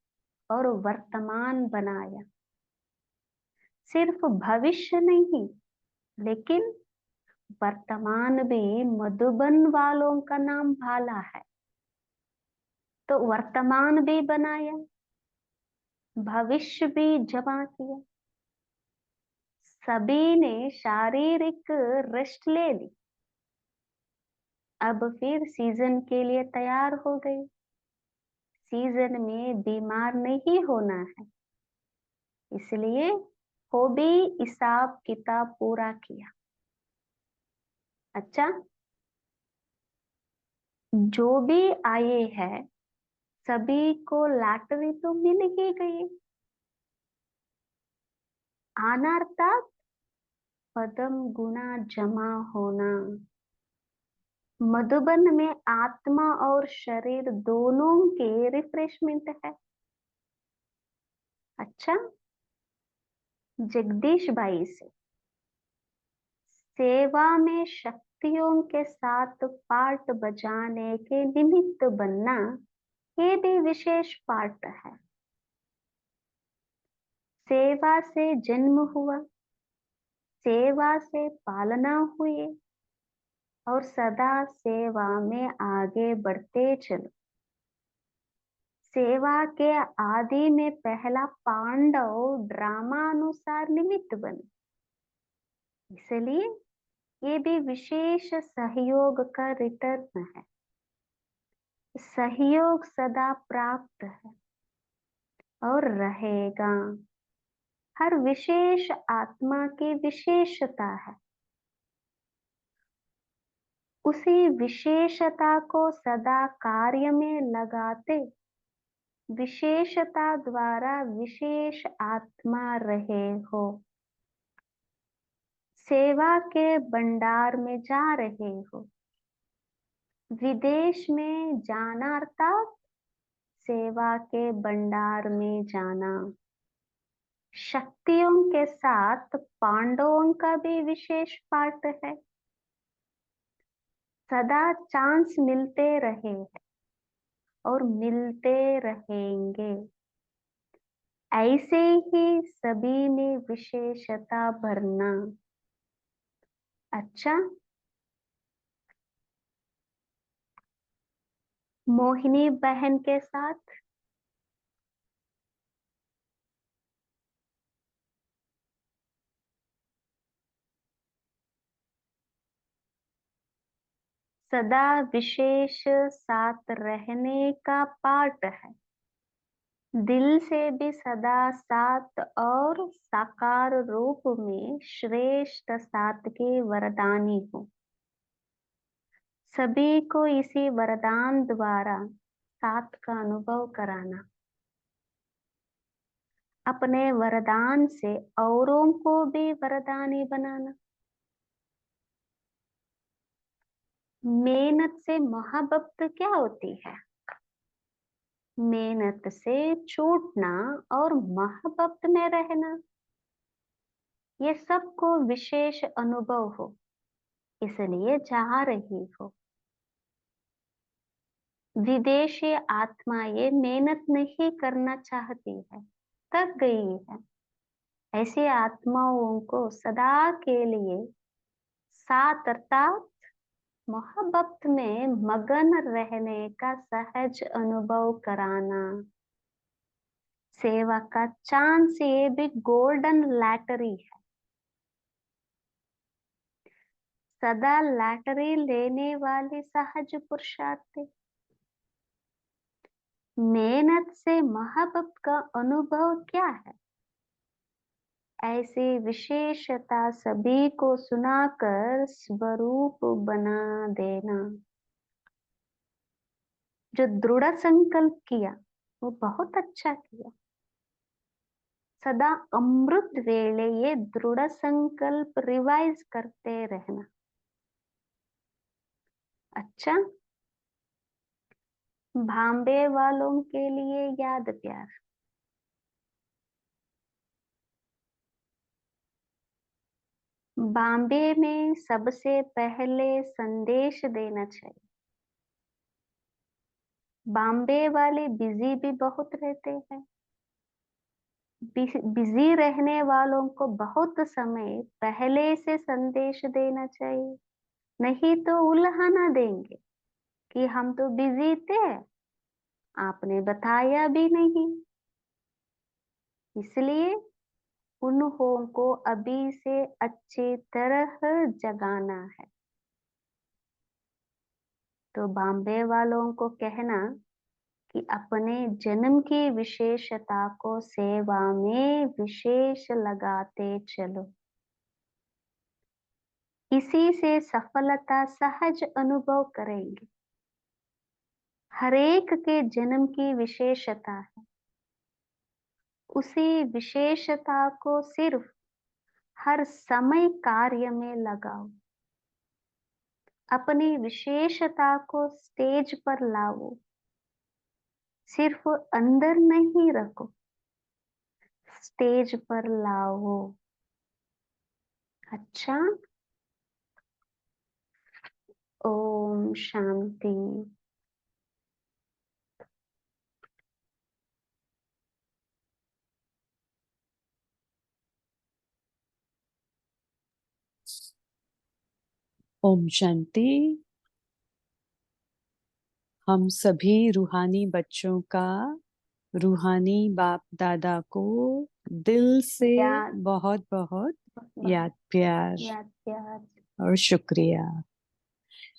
और वर्तमान बनाया। सिर्फ भविष्य नहीं, लेकिन वर्तमान भी मधुबन वालों का नाम भाला है, तो वर्तमान भी बनाया, भविष्य भी जमा किया। सभी ने शारीरिक रेस्ट ले ली, अब फिर सीजन के लिए तैयार हो गई। सीजन में बीमार नहीं होना है, इसलिए वो भी हिसाब किताब पूरा किया। अच्छा, जो भी आए हैं सभी को लॉटरी तो मिल ही गई। आना अर्थात पदम गुना जमा होना। मधुबन में आत्मा और शरीर दोनों के रिफ्रेशमेंट है। अच्छा, जगदीश भाई से सेवा में शक्तियों के साथ पार्ट बजाने के निमित्त बनना, ये भी विशेष पार्ट है। सेवा से जन्म हुआ, सेवा से पालना हुई और सदा सेवा में आगे बढ़ते चलो। सेवा के आदि में पहला पांडव ड्रामा अनुसार निमित्त बने, इसलिए ये भी विशेष सहयोग का रिटर्न है। सहयोग सदा प्राप्त है और रहेगा। हर विशेष आत्मा की विशेषता है, उसी विशेषता को सदा कार्य में लगाते विशेषता द्वारा विशेष आत्मा रहे हो। सेवा के भंडार में जा रहे हो। विदेश में जाना अर्थात सेवा के भंडार में जाना। शक्तियों के साथ पांडवों का भी विशेष पार्ट है। सदा चांस मिलते रहे हैं और मिलते रहेंगे। ऐसे ही सभी में विशेषता भरना। अच्छा, मोहिनी बहन के साथ सदा विशेष साथ रहने का पाठ है। दिल से भी सदा साथ और साकार रूप में श्रेष्ठ साथ के वरदानी हो। सभी को इसी वरदान द्वारा साथ का अनुभव कराना। अपने वरदान से औरों को भी वरदानी बनाना। मेहनत से मोहब्बत क्या होती है? मेहनत से छूटना और मोहब्बत में रहना, ये सबको विशेष अनुभव हो, इसलिए चाह रही हो। विदेशी आत्माएं मेहनत नहीं करना चाहती है, थक गई है। ऐसी आत्माओं को सदा के लिए साथ अर्थात मोहब्बत में मगन रहने का सहज अनुभव कराना। सेवा का चांस ये भी गोल्डन लैटरी है। सदा लैटरी लेने वाली सहज पुरुषार्थी। मेहनत से मोहब्बत का अनुभव क्या है? ऐसी विशेषता सभी को सुनाकर स्वरूप बना देना। जो दृढ़ संकल्प किया वो बहुत अच्छा किया। सदा अमृत वेले ये दृढ़ संकल्प रिवाइज करते रहना। अच्छा, भांबे वालों के लिए याद प्यार। बॉम्बे में सबसे पहले संदेश देना चाहिए। बॉम्बे वाले बिजी भी बहुत रहते हैं। बिजी रहने वालों को बहुत समय पहले से संदेश देना चाहिए, नहीं तो उल्हाना देंगे कि हम तो बिजी थे, आपने बताया भी नहीं। इसलिए उन्हों को अभी से अच्छी तरह जगाना है। तो बॉम्बे वालों को कहना कि अपने जन्म की विशेषता को सेवा में विशेष लगाते चलो। इसी से सफलता सहज अनुभव करेंगे। हरेक के जन्म की विशेषता है, उसी विशेषता को सिर्फ हर समय कार्य में लगाओ। अपनी विशेषता को स्टेज पर लाओ, सिर्फ अंदर नहीं रखो, स्टेज पर लाओ। अच्छा, ओम शांति। ओम शांति। हम सभी रूहानी बच्चों का रूहानी बाप दादा को दिल से याद बहुत बहुत याद प्यार याद प्यार। और शुक्रिया।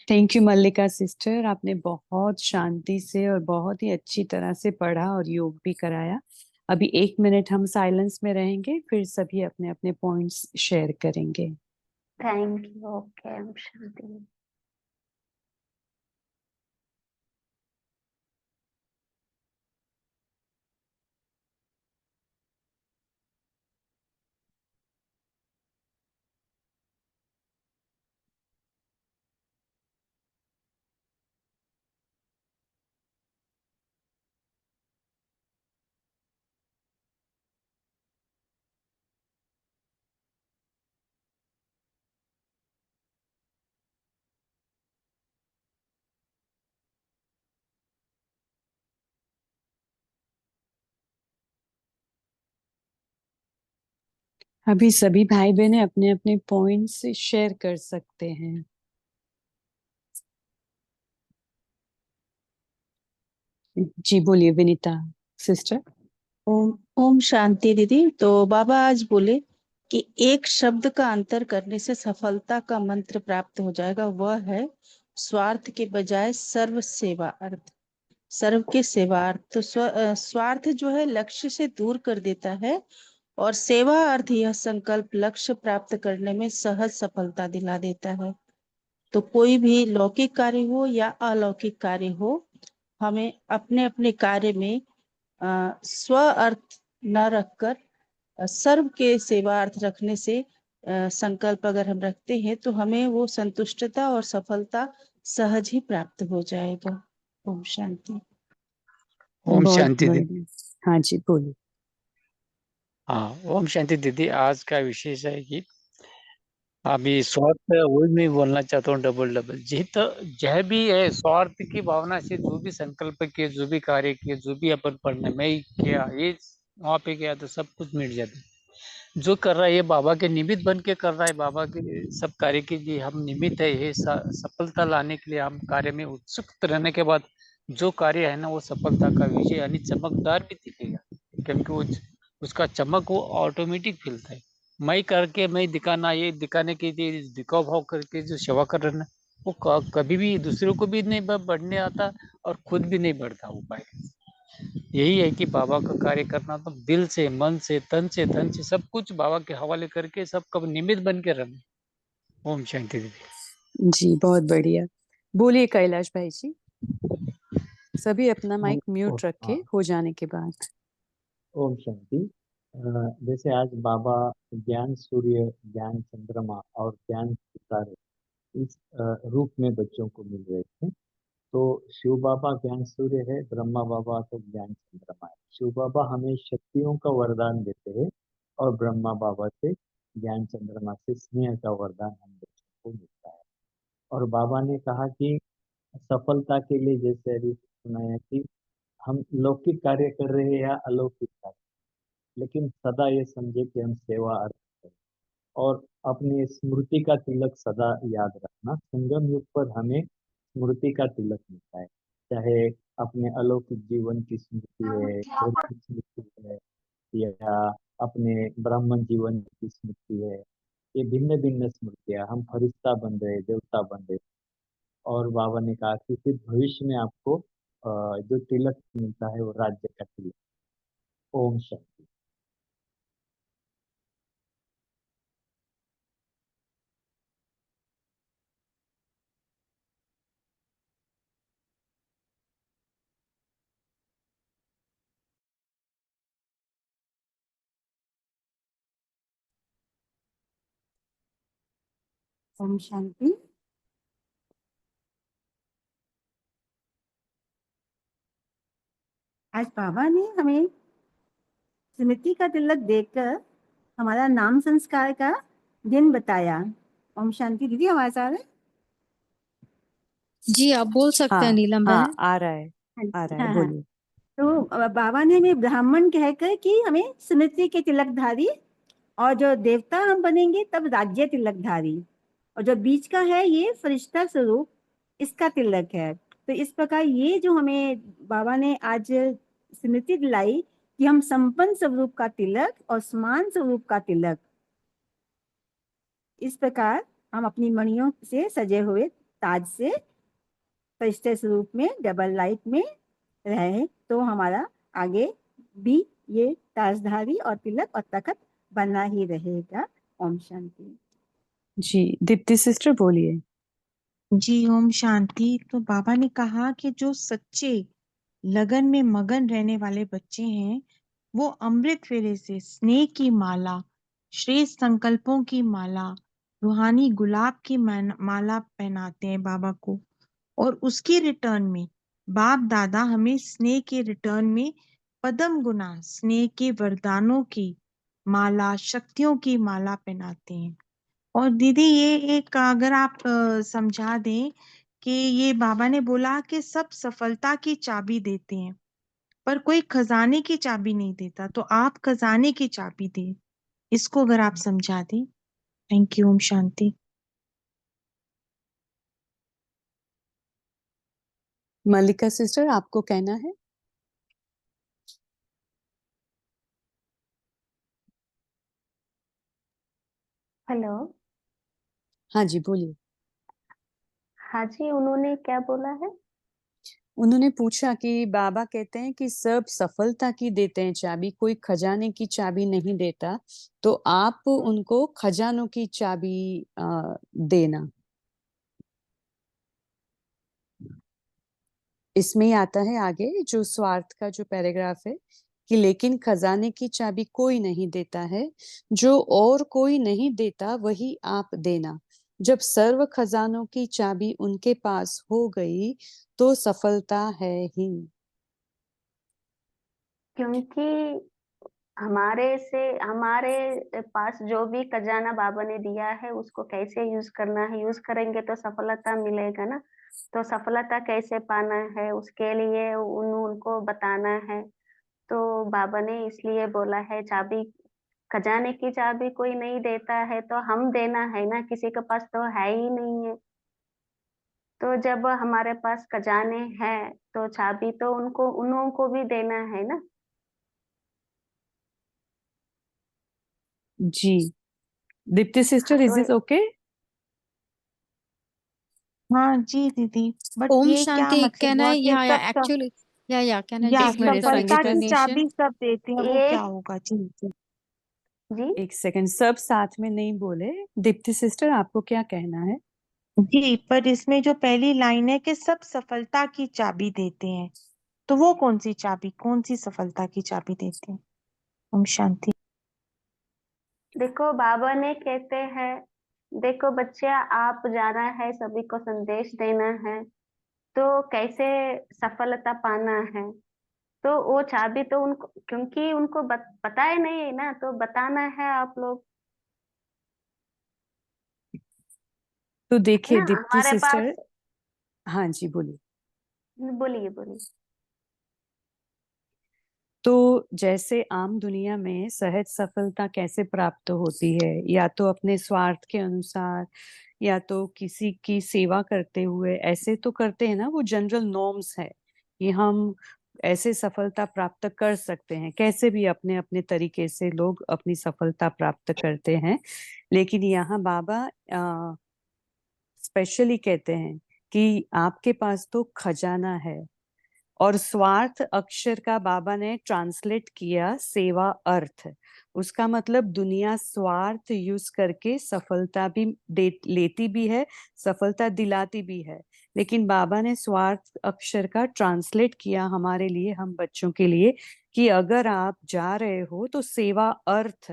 थैंक यू मल्लिका सिस्टर, आपने बहुत शांति से और बहुत ही अच्छी तरह से पढ़ा और योग भी कराया। अभी 1 मिनट हम साइलेंस में रहेंगे, फिर सभी अपने अपने पॉइंट्स शेयर करेंगे। Thank you. Okay, Om Shanti. अभी सभी भाई बहनें अपने अपने पॉइंट्स शेयर कर सकते हैं। जी बोलिए विनीता सिस्टर। ओम ओम शांति दीदी। तो बाबा आज बोले कि एक शब्द का अंतर करने से सफलता का मंत्र प्राप्त हो जाएगा, वह है स्वार्थ के बजाय सर्व सेवा अर्थ। सर्व के सेवा अर्थ। तो स्वार्थ जो है लक्ष्य से दूर कर देता है, और सेवा अर्थ यह संकल्प लक्ष्य प्राप्त करने में सहज सफलता दिला देता है। तो कोई भी लौकिक कार्य हो या अलौकिक कार्य हो, हमें अपने अपने कार्य में स्व अर्थ न रखकर सर्व के सेवा अर्थ रखने से संकल्प अगर हम रखते हैं तो हमें वो संतुष्टता और सफलता सहज ही प्राप्त हो जाएगा। ओम शांति। ओम बहुत शांति दीदी। बढ़िया। हाँ जी बोलिए। हाँ, ओम शांति दीदी। आज का विशेष है कि अभी स्वार्थ वही मैं बोलना चाहता हूँ डबल डबल जी। तो यह भी है स्वार्थ की भावना से जो भी संकल्प किए, जो भी कार्य किए, जो भी अपन पढ़ने में ही किया, ये वहां पे गया तो सब कुछ मिट जाता है। जो कर रहा है ये बाबा के निमित्त बन के कर रहा है, बाबा के सब कार्य के लिए हम निमित्त है। ये सफलता लाने के लिए हम कार्य में उत्सुक रहने के बाद जो कार्य है ना वो सफलता का विजय यानी चमकदार भी दिखेगा, क्योंकि वो उसका चमक वो ऑटोमेटिक फैलता है। मैं करके मैं दिखाना, ये दिखाने के लिए दिखाव भाव करके जो सेवा कर रहा है वो कभी भी दूसरों को भी नहीं बढ़ने आता और खुद भी नहीं बढ़ता वो पाए। यही है कि बाबा का कार्य करना तो दिल से, मन से, तन से, धन से सब कुछ बाबा के हवाले करके सबका निमित्त बन के रहना। ओम शांति दीदी। जी बहुत बढ़िया। बोलिए कैलाश भाई जी। सभी अपना माइक हाँ, म्यूट रखे हो जाने के बाद। ओम शांति। जैसे आज बाबा ज्ञान सूर्य, ज्ञान चंद्रमा और ज्ञान सितारे इस रूप में बच्चों को मिल रहे थे। तो शिव बाबा ज्ञान सूर्य है, ब्रह्मा बाबा तो ज्ञान चंद्रमा है। शिव बाबा हमें शक्तियों का वरदान देते हैं और ब्रह्मा बाबा से ज्ञान चंद्रमा से स्नेह का वरदान हम बच्चों को मिलता है। और बाबा ने कहा कि सफलता के लिए, जैसे अभी सुनाया कि हम लौकिक कार्य कर रहे हैं या अलौकिक कार्य, लेकिन सदा ये समझे कि हम सेवा अर्थ करें और अपनी स्मृति का तिलक सदा याद रखना। संगम युग पर हमें स्मृति का तिलक मिलता है, चाहे अपने अलौकिक जीवन की स्मृति है, धर्म की स्मृति है, या अपने ब्राह्मण जीवन की स्मृति है। ये भिन्न भिन्न स्मृतियां, हम फरिश्ता बन रहे, देवता बन रहे। और बाबा ने कहा कि फिर भविष्य में आपको जो तिलक मिलता है वो राज्य का तिलक। ओम शांति। ओम शांति। आज बाबा ने हमें स्मृति का तिलक देकर हमारा नाम संस्कार का दिन बताया। ओम शांति। दीदी आवाज आ रहा है? जी आप बोल सकते हैं हाँ नीलम हाँ बहन। आ रहा है, आ रहा है, हाँ हाँ। बोलिए। तो बाबा ने हमें ब्राह्मण कहकर कि हमें स्मृति के तिलकधारी, और जो देवता हम बनेंगे तब राज्य तिलकधारी, और जो बीच का है ये फरिश्ता स्वरूप, इसका तिलक है। तो इस प्रकार ये जो हमें बाबा ने आज स्मृति दिलाई कि हम संपन्न स्वरूप का तिलक और समान स्वरूप का तिलक, इस प्रकार हम अपनी मणियों से सजे हुए ताज से फरिश्ते स्वरूप में डबल लाइट में रहे, तो हमारा आगे भी ये ताजधारी और तिलक और तखत बना ही रहेगा। ओम शांति। जी दीप्ति सिस्टर बोलिए। जी ओम शांति। तो बाबा ने कहा कि जो सच्चे लगन में मगन रहने वाले बच्चे हैं वो अमृत वेले से स्नेह की माला, श्रेष्ठ संकल्पों की माला, रूहानी गुलाब की माला पहनाते हैं बाबा को, और उसके रिटर्न में बाप दादा हमें स्नेह के रिटर्न में पदम गुना स्नेह के वरदानों की माला, शक्तियों की माला पहनाते हैं। और दीदी ये एक अगर आप समझा दें कि ये बाबा ने बोला कि सब सफलता की चाबी देते हैं पर कोई खजाने की चाबी नहीं देता, तो आप खजाने की चाबी दें, इसको अगर आप समझा दें। Thank you. ओम शांति। मल्लिका सिस्टर आपको कहना है? हेलो। हाँ जी बोलिए। हाँ जी, उन्होंने क्या बोला है? उन्होंने पूछा कि बाबा कहते हैं कि सब सफलता की देते हैं चाबी, कोई खजाने की चाबी नहीं देता, तो आप उनको खजानों की चाबी देना। इसमें ही आता है आगे जो स्वार्थ का जो पैराग्राफ है कि लेकिन खजाने की चाबी कोई नहीं देता है, जो और कोई नहीं देता वही आप देना। जब सर्व खजानों की चाबी उनके पास हो गई तो सफलता है ही। क्योंकि हमारे पास जो भी खजाना बाबा ने दिया है उसको कैसे यूज करना है, यूज करेंगे तो सफलता मिलेगा ना। तो सफलता कैसे पाना है उसके लिए उनको बताना है। तो बाबा ने इसलिए बोला है चाबी, खजाने की चाबी कोई नहीं देता है तो हम देना है ना, किसी के पास तो है ही नहीं है। तो जब हमारे पास खजाने हैं तो चाबी तो उन लोगों को भी देना है ना। जी दीप्ति सिस्टर, इज तो दिस ओके? हाँ जी दीदी, बट ओम ये क्या शांति, मतलब कैन हुआ आई कि या एक्चुअली कैन आई या जस्ट एक गिव मिनट द सफलता संगीता, की एक्सप्लेनेशन? चाबी सब देते हैं, वो ये क्या होगा? जी जी जी एक सेकंड, सब साथ में नहीं बोले। दीप्ति सिस्टर आपको क्या कहना है? जी। पर इसमें जो पहली लाइन है कि सब सफलता की चाबी देते हैं, तो वो कौन सी चाबी, कौन सी सफलता की चाबी देते हैं? ओम शांति। देखो, बाबा ने कहते हैं देखो बच्चे, आप जाना है, सभी को संदेश देना है, तो कैसे सफलता पाना है, तो वो चाबी तो उनको, क्योंकि उनको पता ही नहीं है ना, तो बताना है आप लोग, तो है देखिए ना। दीप्ति हमारे पास, सिस्टर, हाँ जी बोलिए। बोलिए बोलिए। तो जैसे आम दुनिया में सहज सफलता कैसे प्राप्त होती है, या तो अपने स्वार्थ के अनुसार, या तो किसी की सेवा करते हुए, ऐसे तो करते हैं ना, वो जनरल नॉर्म्स है कि हम ऐसे सफलता प्राप्त कर सकते हैं, कैसे भी अपने अपने तरीके से लोग अपनी सफलता प्राप्त करते हैं। लेकिन यहाँ बाबा स्पेशली कहते हैं कि आपके पास तो खजाना है, और स्वार्थ अक्षर का बाबा ने ट्रांसलेट किया सेवा अर्थ। उसका मतलब दुनिया स्वार्थ यूज करके सफलता भी लेती भी है, सफलता दिलाती भी है, लेकिन बाबा ने स्वार्थ अक्षर का ट्रांसलेट किया हमारे लिए, हम बच्चों के लिए, कि अगर आप जा रहे हो तो सेवा अर्थ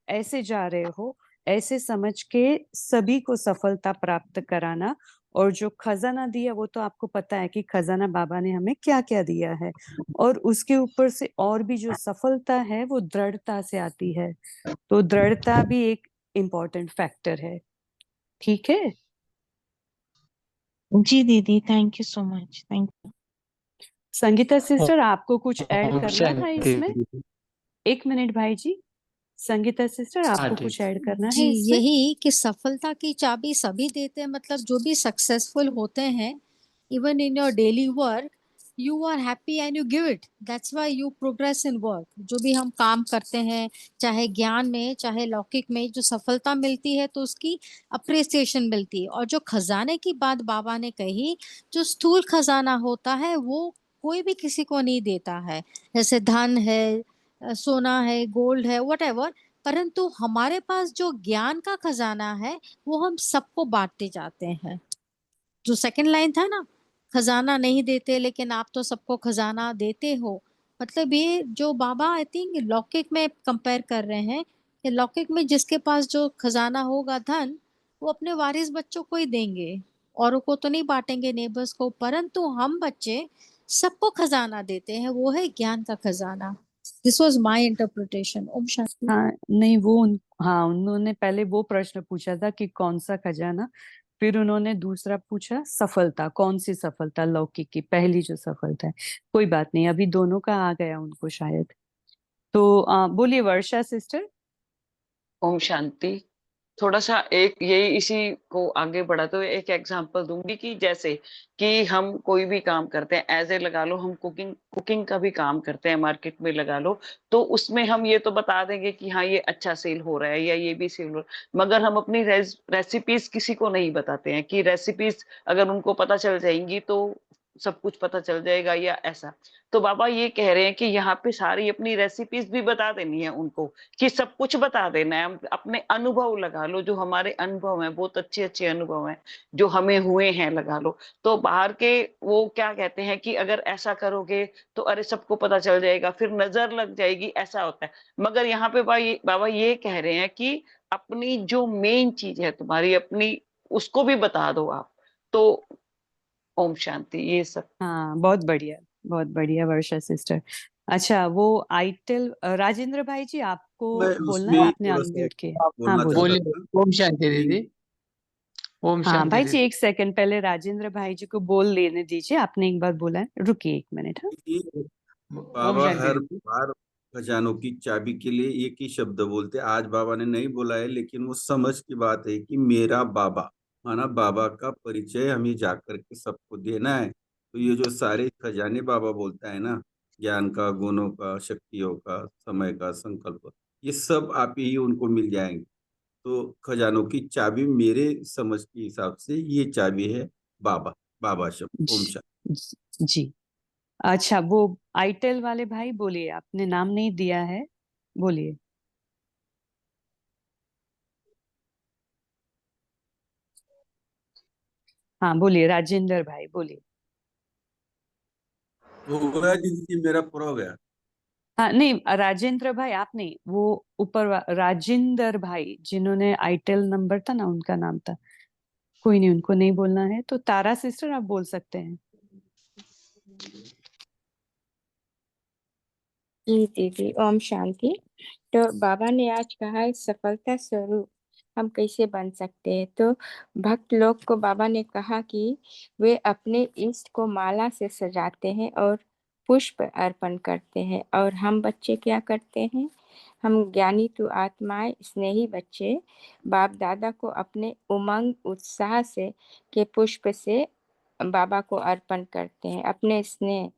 ऐसे जा रहे हो, ऐसे समझ के सभी को सफलता प्राप्त कराना। और जो खजाना दिया वो तो आपको पता है कि खजाना बाबा ने हमें क्या क्या दिया है, और उसके ऊपर से और भी जो सफलता है वो दृढ़ता से आती है, तो दृढ़ता भी एक इम्पोर्टेंट फैक्टर है। ठीक है जी दीदी, thank you so much, thank you. Sangeeta sister, आपको कुछ ऐड ओम करना था शांति इसमें? दीदी। एक मिनट भाई जी, संगीता सिस्टर हाँ आपको जी। कुछ ऐड करना जी, है इसमें? यही कि सफलता की चाबी सभी देते हैं, मतलब जो भी सक्सेसफुल होते हैं, even in your daily work, you are happy and you give it, that's why you progress in work. जो भी हम काम करते हैं, चाहे ज्ञान में चाहे लौकिक में, जो सफलता मिलती है तो उसकी अप्रिसिएशन मिलती है। और जो खजाने की बात बाबा ने कही, जो स्थूल खजाना होता है वो कोई भी किसी को नहीं देता है, जैसे धन है, सोना है, गोल्ड है, वट, परंतु हमारे पास जो ज्ञान का खजाना है वो हम सबको बांटते जाते हैं। जो सेकंड लाइन था ना, खजाना नहीं देते लेकिन आप तो सबको खजाना देते हो, मतलब ये जो बाबा आई थिंक लौकिक में कंपेयर कर रहे हैं कि लौकिक में जिसके पास जो खजाना होगा धन, वो अपने वारिस बच्चों को ही देंगे, औरों को तो नहीं बांटेंगे, नेबर्स को। परंतु हम बच्चे सबको खजाना देते हैं, वो है ज्ञान का खजाना। This was my interpretation. ओम शांति। हाँ नहीं, हाँ उन्होंने पहले वो प्रश्न पूछा था कि कौन सा खजाना, फिर उन्होंने दूसरा पूछा सफलता, कौन सी सफलता, लौकिक की पहली जो सफलता है। कोई बात नहीं, अभी दोनों का आ गया उनको शायद। तो बोलिए वर्षा सिस्टर। ओम शांति। थोड़ा सा एक यही इसी को आगे बढ़ाते हुए एक एग्जांपल दूंगी कि जैसे कि हम कोई भी काम करते हैं, एज ए लगा लो हम कुकिंग कुकिंग का भी काम करते हैं, मार्केट में लगा लो, तो उसमें हम ये तो बता देंगे कि हाँ ये अच्छा सेल हो रहा है या ये भी सेल हो रहा है, मगर हम अपनी रेसिपीज किसी को नहीं बताते हैं कि रेसिपीज अगर उनको पता चल जाएंगी तो सब कुछ पता चल जाएगा या ऐसा। तो बाबा ये कह रहे हैं कि यहाँ पे सारी अपनी रेसिपीज भी बता देनी है उनको, कि सब कुछ बता देना है। हम अपने अनुभव लगा लो, जो हमारे अनुभव हैं, बहुत अच्छे अच्छे अनुभव हैं जो हमें हुए हैं, लगा लो। तो बाहर के वो क्या कहते हैं कि अगर ऐसा करोगे तो अरे सबको पता चल जाएगा, फिर नजर लग जाएगी, ऐसा होता है। मगर यहाँ पे बाबा ये कह रहे हैं कि अपनी जो मेन चीज है तुम्हारी अपनी, उसको भी बता दो आप। तो ओम शांति, ये सब। हाँ बहुत बढ़िया वर्षा सिस्टर। अच्छा वो आईटेल राजेंद्र भाई जी, आपको मैं बोलना है, उसमें आपने थोड़ा सा अनम्यूट किया। हाँ बोलना बोलिए। चाहता बोलिए। था ओम शांति कि दीदी। ओम हाँ शांति भाई जी, दीदी। एक सेकंड पहले राजेंद्र भाई जी को बोल लेने दीजिए, आपने एक बार बोला है, रुकिए एक मिनट। हाँ कि ओम बाबा शांति हर दीदी। बार खजानों की चाबी के लिए एक ही शब्द बोलते। आज बाबा ने नहीं बोला है, लेकिन वो समझ की बात है कि मेरा बाबा, माना बाबा का परिचय हमें जाकर के सबको देना है। तो ये जो सारे खजाने बाबा बोलता है ना, ज्ञान का, गुणों का, शक्तियों का, समय का, संकल्प, ये सब आप ही उनको मिल जाएंगे। तो खजानों की चाबी मेरे समझ के हिसाब से ये चाबी है बाबा, बाबा शब्द। ओम शांति। जी अच्छा, वो आईटेल वाले भाई बोलिए, आपने नाम नहीं दिया है, बोलिए। हाँ बोलिए राजेंद्र भाई, बोलिए। हो गया दीदी जी, मेरा पूरा हो गया। हाँ नहीं, राजेंद्र भाई आप नहीं, वो राजेंद्र भाई जिन्होंने आईटेल नंबर था ना, उनका नाम था। कोई नहीं, उनको नहीं बोलना है, तो तारा सिस्टर आप बोल सकते हैं। जी दीदी, ओम शांति। तो बाबा ने आज कहा है सफलता स्वरूप हम कैसे बन सकते हैं। तो भक्त लोग को बाबा ने कहा कि वे अपने इष्ट को माला से सजाते हैं और पुष्प अर्पण करते हैं, और हम बच्चे क्या करते हैं? हम ज्ञानी तो आत्माएं, स्नेही बच्चे बाप दादा को अपने उमंग उत्साह से के पुष्प से बाबा को अर्पण करते हैं। अपने स्नेह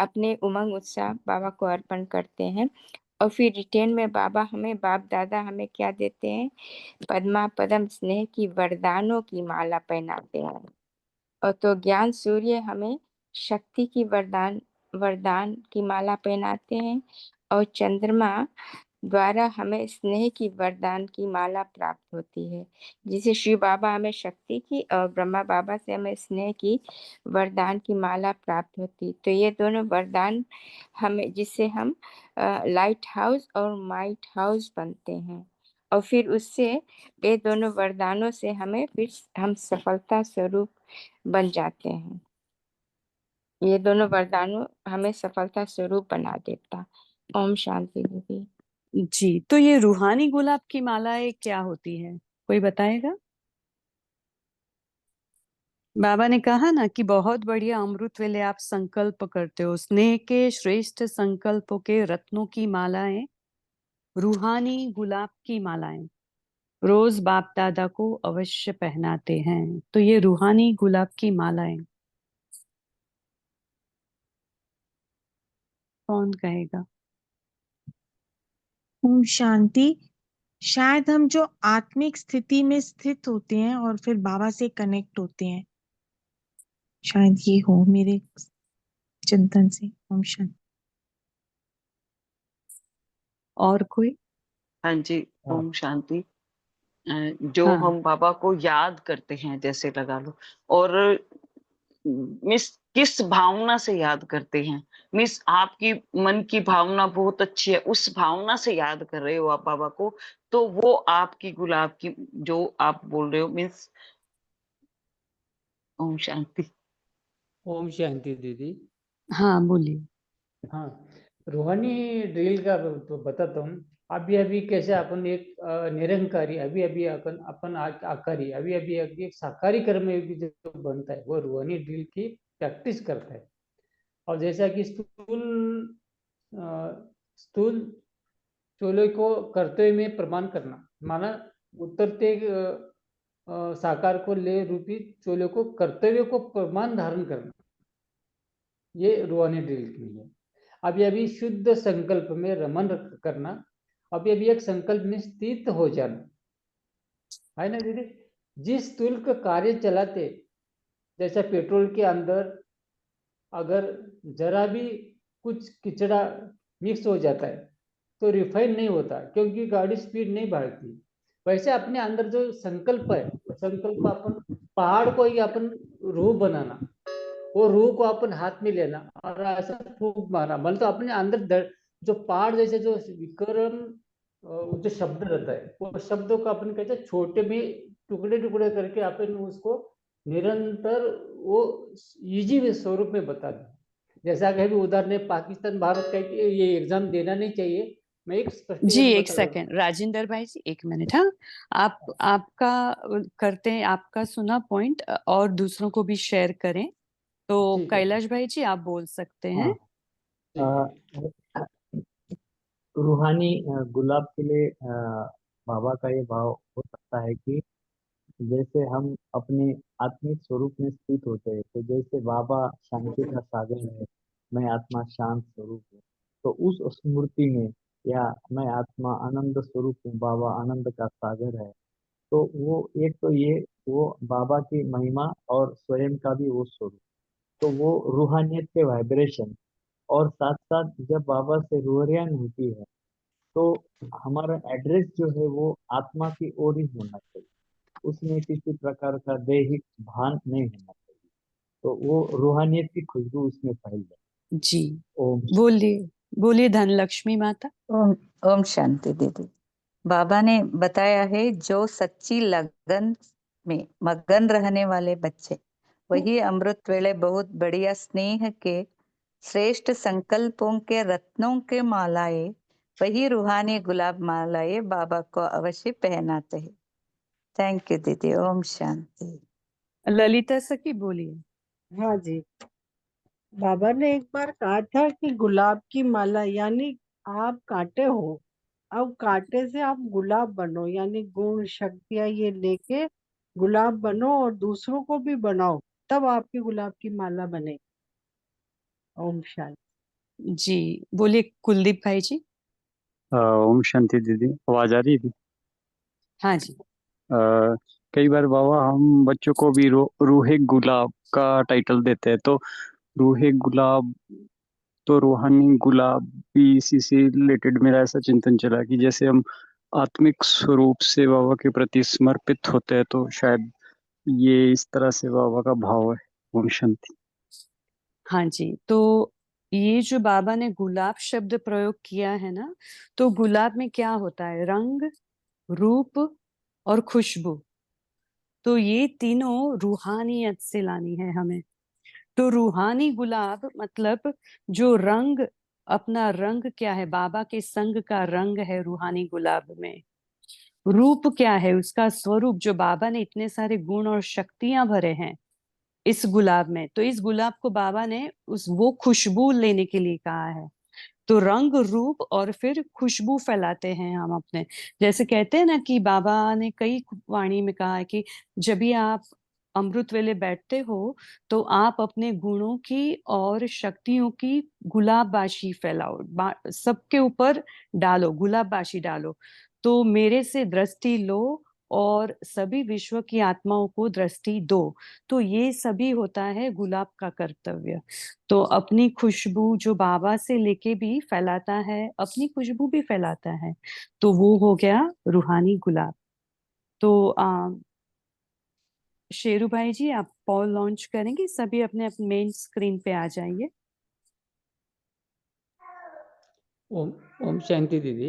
अपने उमंग उत्साह बाबा को अर्पण करते हैं, और फिर रिटर्न में बाबा हमें, बाप दादा हमें क्या देते हैं? पद्मा पदम स्नेह की वरदानों की माला पहनाते हैं। और तो ज्ञान सूर्य हमें शक्ति की वरदान की माला पहनाते हैं, और चंद्रमा द्वारा हमें स्नेह की वरदान की माला प्राप्त होती है। जिसे शिव बाबा हमें शक्ति की और ब्रह्मा बाबा से हमें स्नेह की वरदान की माला प्राप्त होती। तो ये दोनों वरदान हमें, जिससे हम लाइट हाउस और माइट हाउस बनते हैं, और फिर उससे ये दोनों वरदानों से हमें फिर हम सफलता स्वरूप बन जाते हैं। ये दोनों वरदानों हमें सफलता स्वरूप बना देता। ओम शांति दीदी। जी, तो ये रूहानी गुलाब की मालाएं क्या होती है, कोई बताएगा? बाबा ने कहा ना कि बहुत बढ़िया अमृत वेले आप संकल्प करते हो, स्नेह के श्रेष्ठ संकल्पों के रत्नों की मालाएं, रूहानी गुलाब की मालाएं रोज बाप दादा को अवश्य पहनाते हैं। तो ये रूहानी गुलाब की मालाएं कौन कहेगा? ओम शांति। शायद हम जो आत्मिक स्थिति में स्थित होते हैं और फिर बाबा से कनेक्ट होते हैं, शायद ये हो मेरे चिंतन से। ओम शांति। और कोई? हाँ जी, ओम शांति। जो हाँ हम बाबा को याद करते हैं, जैसे लगा लो, और मिस किस भावना से याद करते हैं? मिस आपकी मन की भावना बहुत अच्छी है, उस भावना से याद कर रहे हो आप बाबा को, तो वो आपकी गुलाब की जो आप बोल रहे हो, मीन्स। ओम शांति। ओम शांति दीदी। हाँ बोलिए। हाँ, रूहानी ड्रिल का तो बताता हूँ। अभी अभी कैसे अपन एक निरंकारी, अभी अभी अपन अपन आकारी, अभी अभी एक साकारी कर्म योगी जो बनता है, वो रूहानी ड्रिल की प्रैक्टिस करता है। और जैसा कि स्थूल चोले को करते हुए में प्रमाण करना, माना उतरते साकार को ले रूपी चोले को कर्तव्य को प्रमाण धारण करना, ये रूहानी ड्रिल की है। अभी अभी शुद्ध संकल्प में रमन करना, अभी अभी एक संकल्प में स्थित हो जाना, है ना दीदी? जिस तुल का कार्य चलाते, जैसा पेट्रोल के अंदर अगर जरा भी कुछ किचड़ा मिक्स हो जाता है तो रिफाइन नहीं होता, क्योंकि गाड़ी स्पीड नहीं बढ़ती। वैसे अपने अंदर जो संकल्प है, संकल्प अपन पहाड़ को ही अपन रूह बनाना, वो रूह को अपन हाथ में लेना और ऐसा फूंक मारना, मतलब अपने अंदर जो पहाड़ जैसे जो विक्रम जो शब्द रहता है, वो शब्दों को अपन कहते हैं छोटे में टुकड़े टुकड़े करके अपन उसको निरंतर वो इजी स्वरूप में बता दें। जैसा कि अभी उदाहरण है पाकिस्तान भारत का, ये एग्जाम देना नहीं चाहिए, मैं एक जी स्पष्टीकरण एक बता रहा हूँ। सेकंड, राजेंद्र भाई जी एक मिनट। हाँ, आपका करते हैं, आपका सुना पॉइंट, और दूसरों को भी शेयर करें। तो ठीक है। कैलाश भाई जी आप बोल सकते हैं। हाँ, रूहानी गुलाब के लिए बाबा का ये भाव हो सकता है कि जैसे हम अपने आत्मिक स्वरूप में स्थित होते हैं, तो जैसे बाबा शांति का सागर है, मैं आत्मा शांत स्वरूप हूँ, तो उस स्मृति में, या मैं आत्मा आनंद स्वरूप हूँ, बाबा आनंद का सागर है, तो वो एक तो ये वो बाबा की महिमा और स्वयं का भी वो स्वरूप, तो वो रूहानियत के वाइब्रेशन। और साथ साथ जब बाबा से रूहानियत होती है, तो हमारा एड्रेस जो है वो आत्मा की ओर ही होना चाहिए, उसमें किसी प्रकार का दैहिक भान नहीं होना चाहिए, तो वो रूहानियत की खुशबू उसमें फैल जाए। जी ओम बोलिए। बोलिए धनलक्ष्मी माता। ओम ओम शांति दीदी। बाबा ने बताया है जो सच्ची लगन में मगन रहने वाले बच्चे वही अमृत वेले बहुत बढ़िया स्नेह के श्रेष्ठ संकल्पों के रत्नों के मालाएं वही रूहानी गुलाब मालाएं बाबा को अवश्य पहनाते हैं। थैंक यू दीदी। ओम शांति। ललिता सखी बोलिए। हाँ जी, बाबा ने एक बार कहा था कि गुलाब की माला, यानी आप कांटे हो, अब कांटे से आप गुलाब बनो, यानी गुण शक्तियां ये लेके गुलाब बनो और दूसरों को भी बनाओ, तब आपकी गुलाब की माला बने। ओम शांति। जी बोलिए कुलदीप भाई जी। ओम शांति दीदी, आवाज आ रही है? हाँ जी। कई बार बाबा हम बच्चों को भी रूहे गुलाब का टाइटल देते हैं, तो रूहे गुलाब तो रूहानी गुलाब भी इसी से रिलेटेड मेरा ऐसा चिंतन चला कि जैसे हम आत्मिक स्वरूप से बाबा के प्रति समर्पित होते हैं, तो शायद ये इस तरह से बाबा का भाव है। ओम शांति। हाँ जी, तो ये जो बाबा ने गुलाब शब्द प्रयोग किया है ना, तो गुलाब में क्या होता है? रंग, रूप और खुशबू। तो ये तीनों रूहानियत से लानी है हमें। तो रूहानी गुलाब मतलब जो रंग, अपना रंग क्या है? बाबा के संग का रंग है रूहानी गुलाब में। रूप क्या है? उसका स्वरूप, जो बाबा ने इतने सारे गुण और शक्तियां भरे हैं इस गुलाब में, तो इस गुलाब को बाबा ने वो खुशबू लेने के लिए कहा है। तो रंग, रूप और फिर खुशबू फैलाते हैं हम अपने। जैसे कहते हैं ना कि बाबा ने कई वाणी में कहा है कि जब भी आप अमृत वेले बैठते हो तो आप अपने गुणों की और शक्तियों की गुलाबबाशी फैलाओ, सबके ऊपर डालो, गुलाबबाशी डालो। तो मेरे से दृष्टि लो और सभी विश्व की आत्माओं को दृष्टि दो। तो ये सभी होता है गुलाब का कर्तव्य। तो अपनी खुशबू जो बाबा से लेके भी फैलाता है, अपनी खुशबू भी फैलाता है, तो वो हो गया रूहानी गुलाब। तो शेरू भाई जी आप पॉल लॉन्च करेंगे? सभी अपने अपने मेन स्क्रीन पे आ जाइए। ओम ओम शांति दीदी।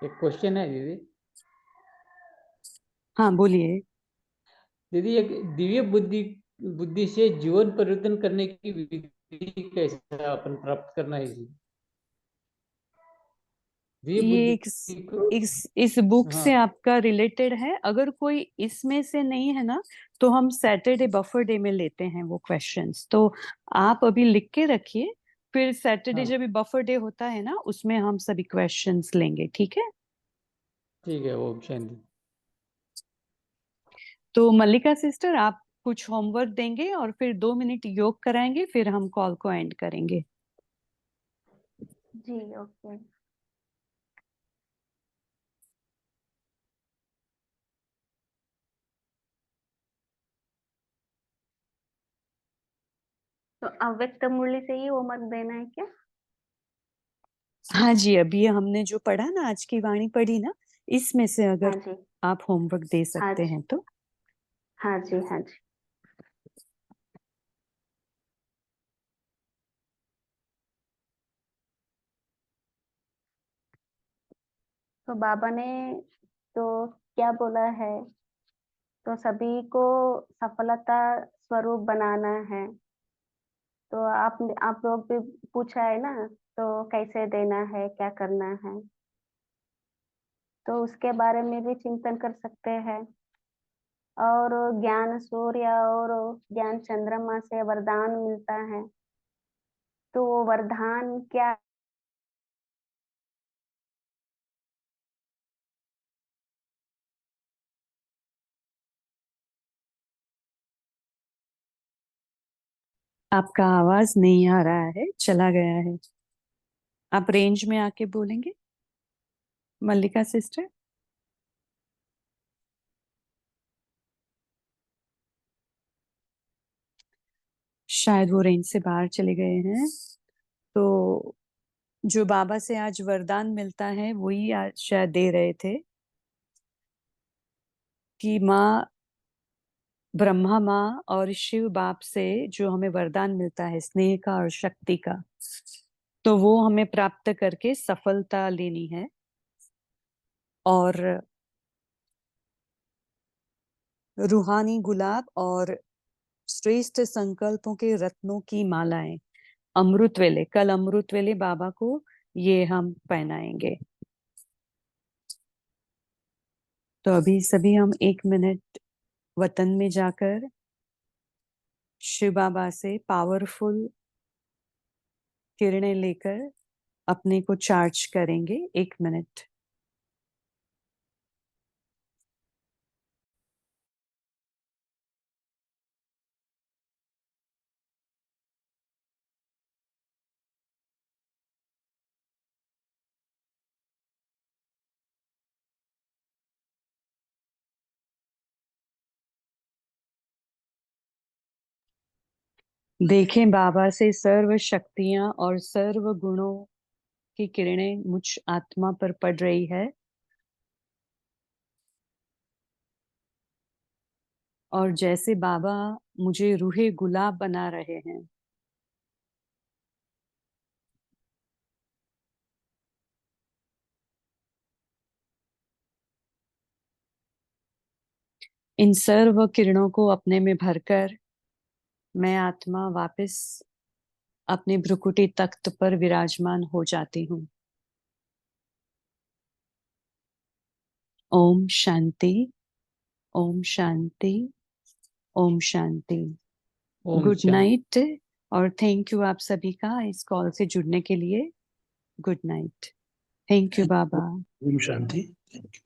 एक क्वेश्चन है दीदी। हाँ बोलिए। दीदी, एक दिव्य बुद्धि बुद्धि से जीवन परिवर्तन करने की विधि कैसे अपन प्राप्त करना है जी? दिव्य ये बुद्धि को। इस बुक हाँ से आपका रिलेटेड है? अगर कोई इसमें से नहीं है ना, तो हम सैटरडे बफर डे में लेते हैं वो क्वेश्चंस। तो आप अभी लिख के रखिए, फिर सैटरडे हाँ जब भी बफर डे होता है ना, उसमें हम सभी क्वेश्चंस लेंगे, ठीक है? ठीक है। ओम शांति। तो मल्लिका सिस्टर आप कुछ होमवर्क देंगे और फिर 2 मिनट योग कराएंगे, फिर हम कॉल को एंड करेंगे। जी ओके। तो अव्यक्त मुरली से ही होमवर्क देना है क्या? हाँ जी, अभी हमने जो पढ़ा ना, आज की वाणी पढ़ी ना, इसमें से हाँ अगर जी। आप होमवर्क दे हाँ सकते जी। हैं तो। हाँ जी। हाँ जी। तो बाबा ने तो क्या बोला है? तो सभी को सफलता स्वरूप बनाना है। तो आप लोग भी पूछा है ना, तो कैसे देना है, क्या करना है, तो उसके बारे में भी चिंतन कर सकते हैं। और ज्ञान सूर्य और ज्ञान चंद्रमा से वरदान मिलता है। तो वो वरदान क्या? आपका आवाज नहीं आ रहा है, चला गया है। आप रेंज में आके बोलेंगे मल्लिका सिस्टर? शायद वो रेंज से बाहर चले गए हैं। तो जो बाबा से आज वरदान मिलता है वही आज शायद दे रहे थे कि माँ ब्रह्मा माँ और शिव बाप से जो हमें वरदान मिलता है स्नेह का और शक्ति का, तो वो हमें प्राप्त करके सफलता लेनी है। और रूहानी गुलाब और श्रेष्ठ संकल्पों के रत्नों की मालाएं, अमृत वेले, कल अमृत वेले बाबा को ये हम पहनाएंगे। तो अभी सभी हम 1 मिनट वतन में जाकर शिव बाबा से पावरफुल किरणें लेकर अपने को चार्ज करेंगे। 1 मिनट। देखें बाबा से सर्व शक्तियां और सर्व गुणों की किरणें मुझ आत्मा पर पड़ रही है, और जैसे बाबा मुझे रूहे गुलाब बना रहे हैं। इन सर्व किरणों को अपने में भरकर मैं आत्मा वापस अपने भ्रुकुटी तख्त पर विराजमान हो जाती हूँ। ओम शांति, ओम शांति, ओम शांति। ओम गुड शांति। नाइट और थैंक यू आप सभी का इस कॉल से जुड़ने के लिए। Good night. थैंक यू बाबा। ओम शांति। Thank you.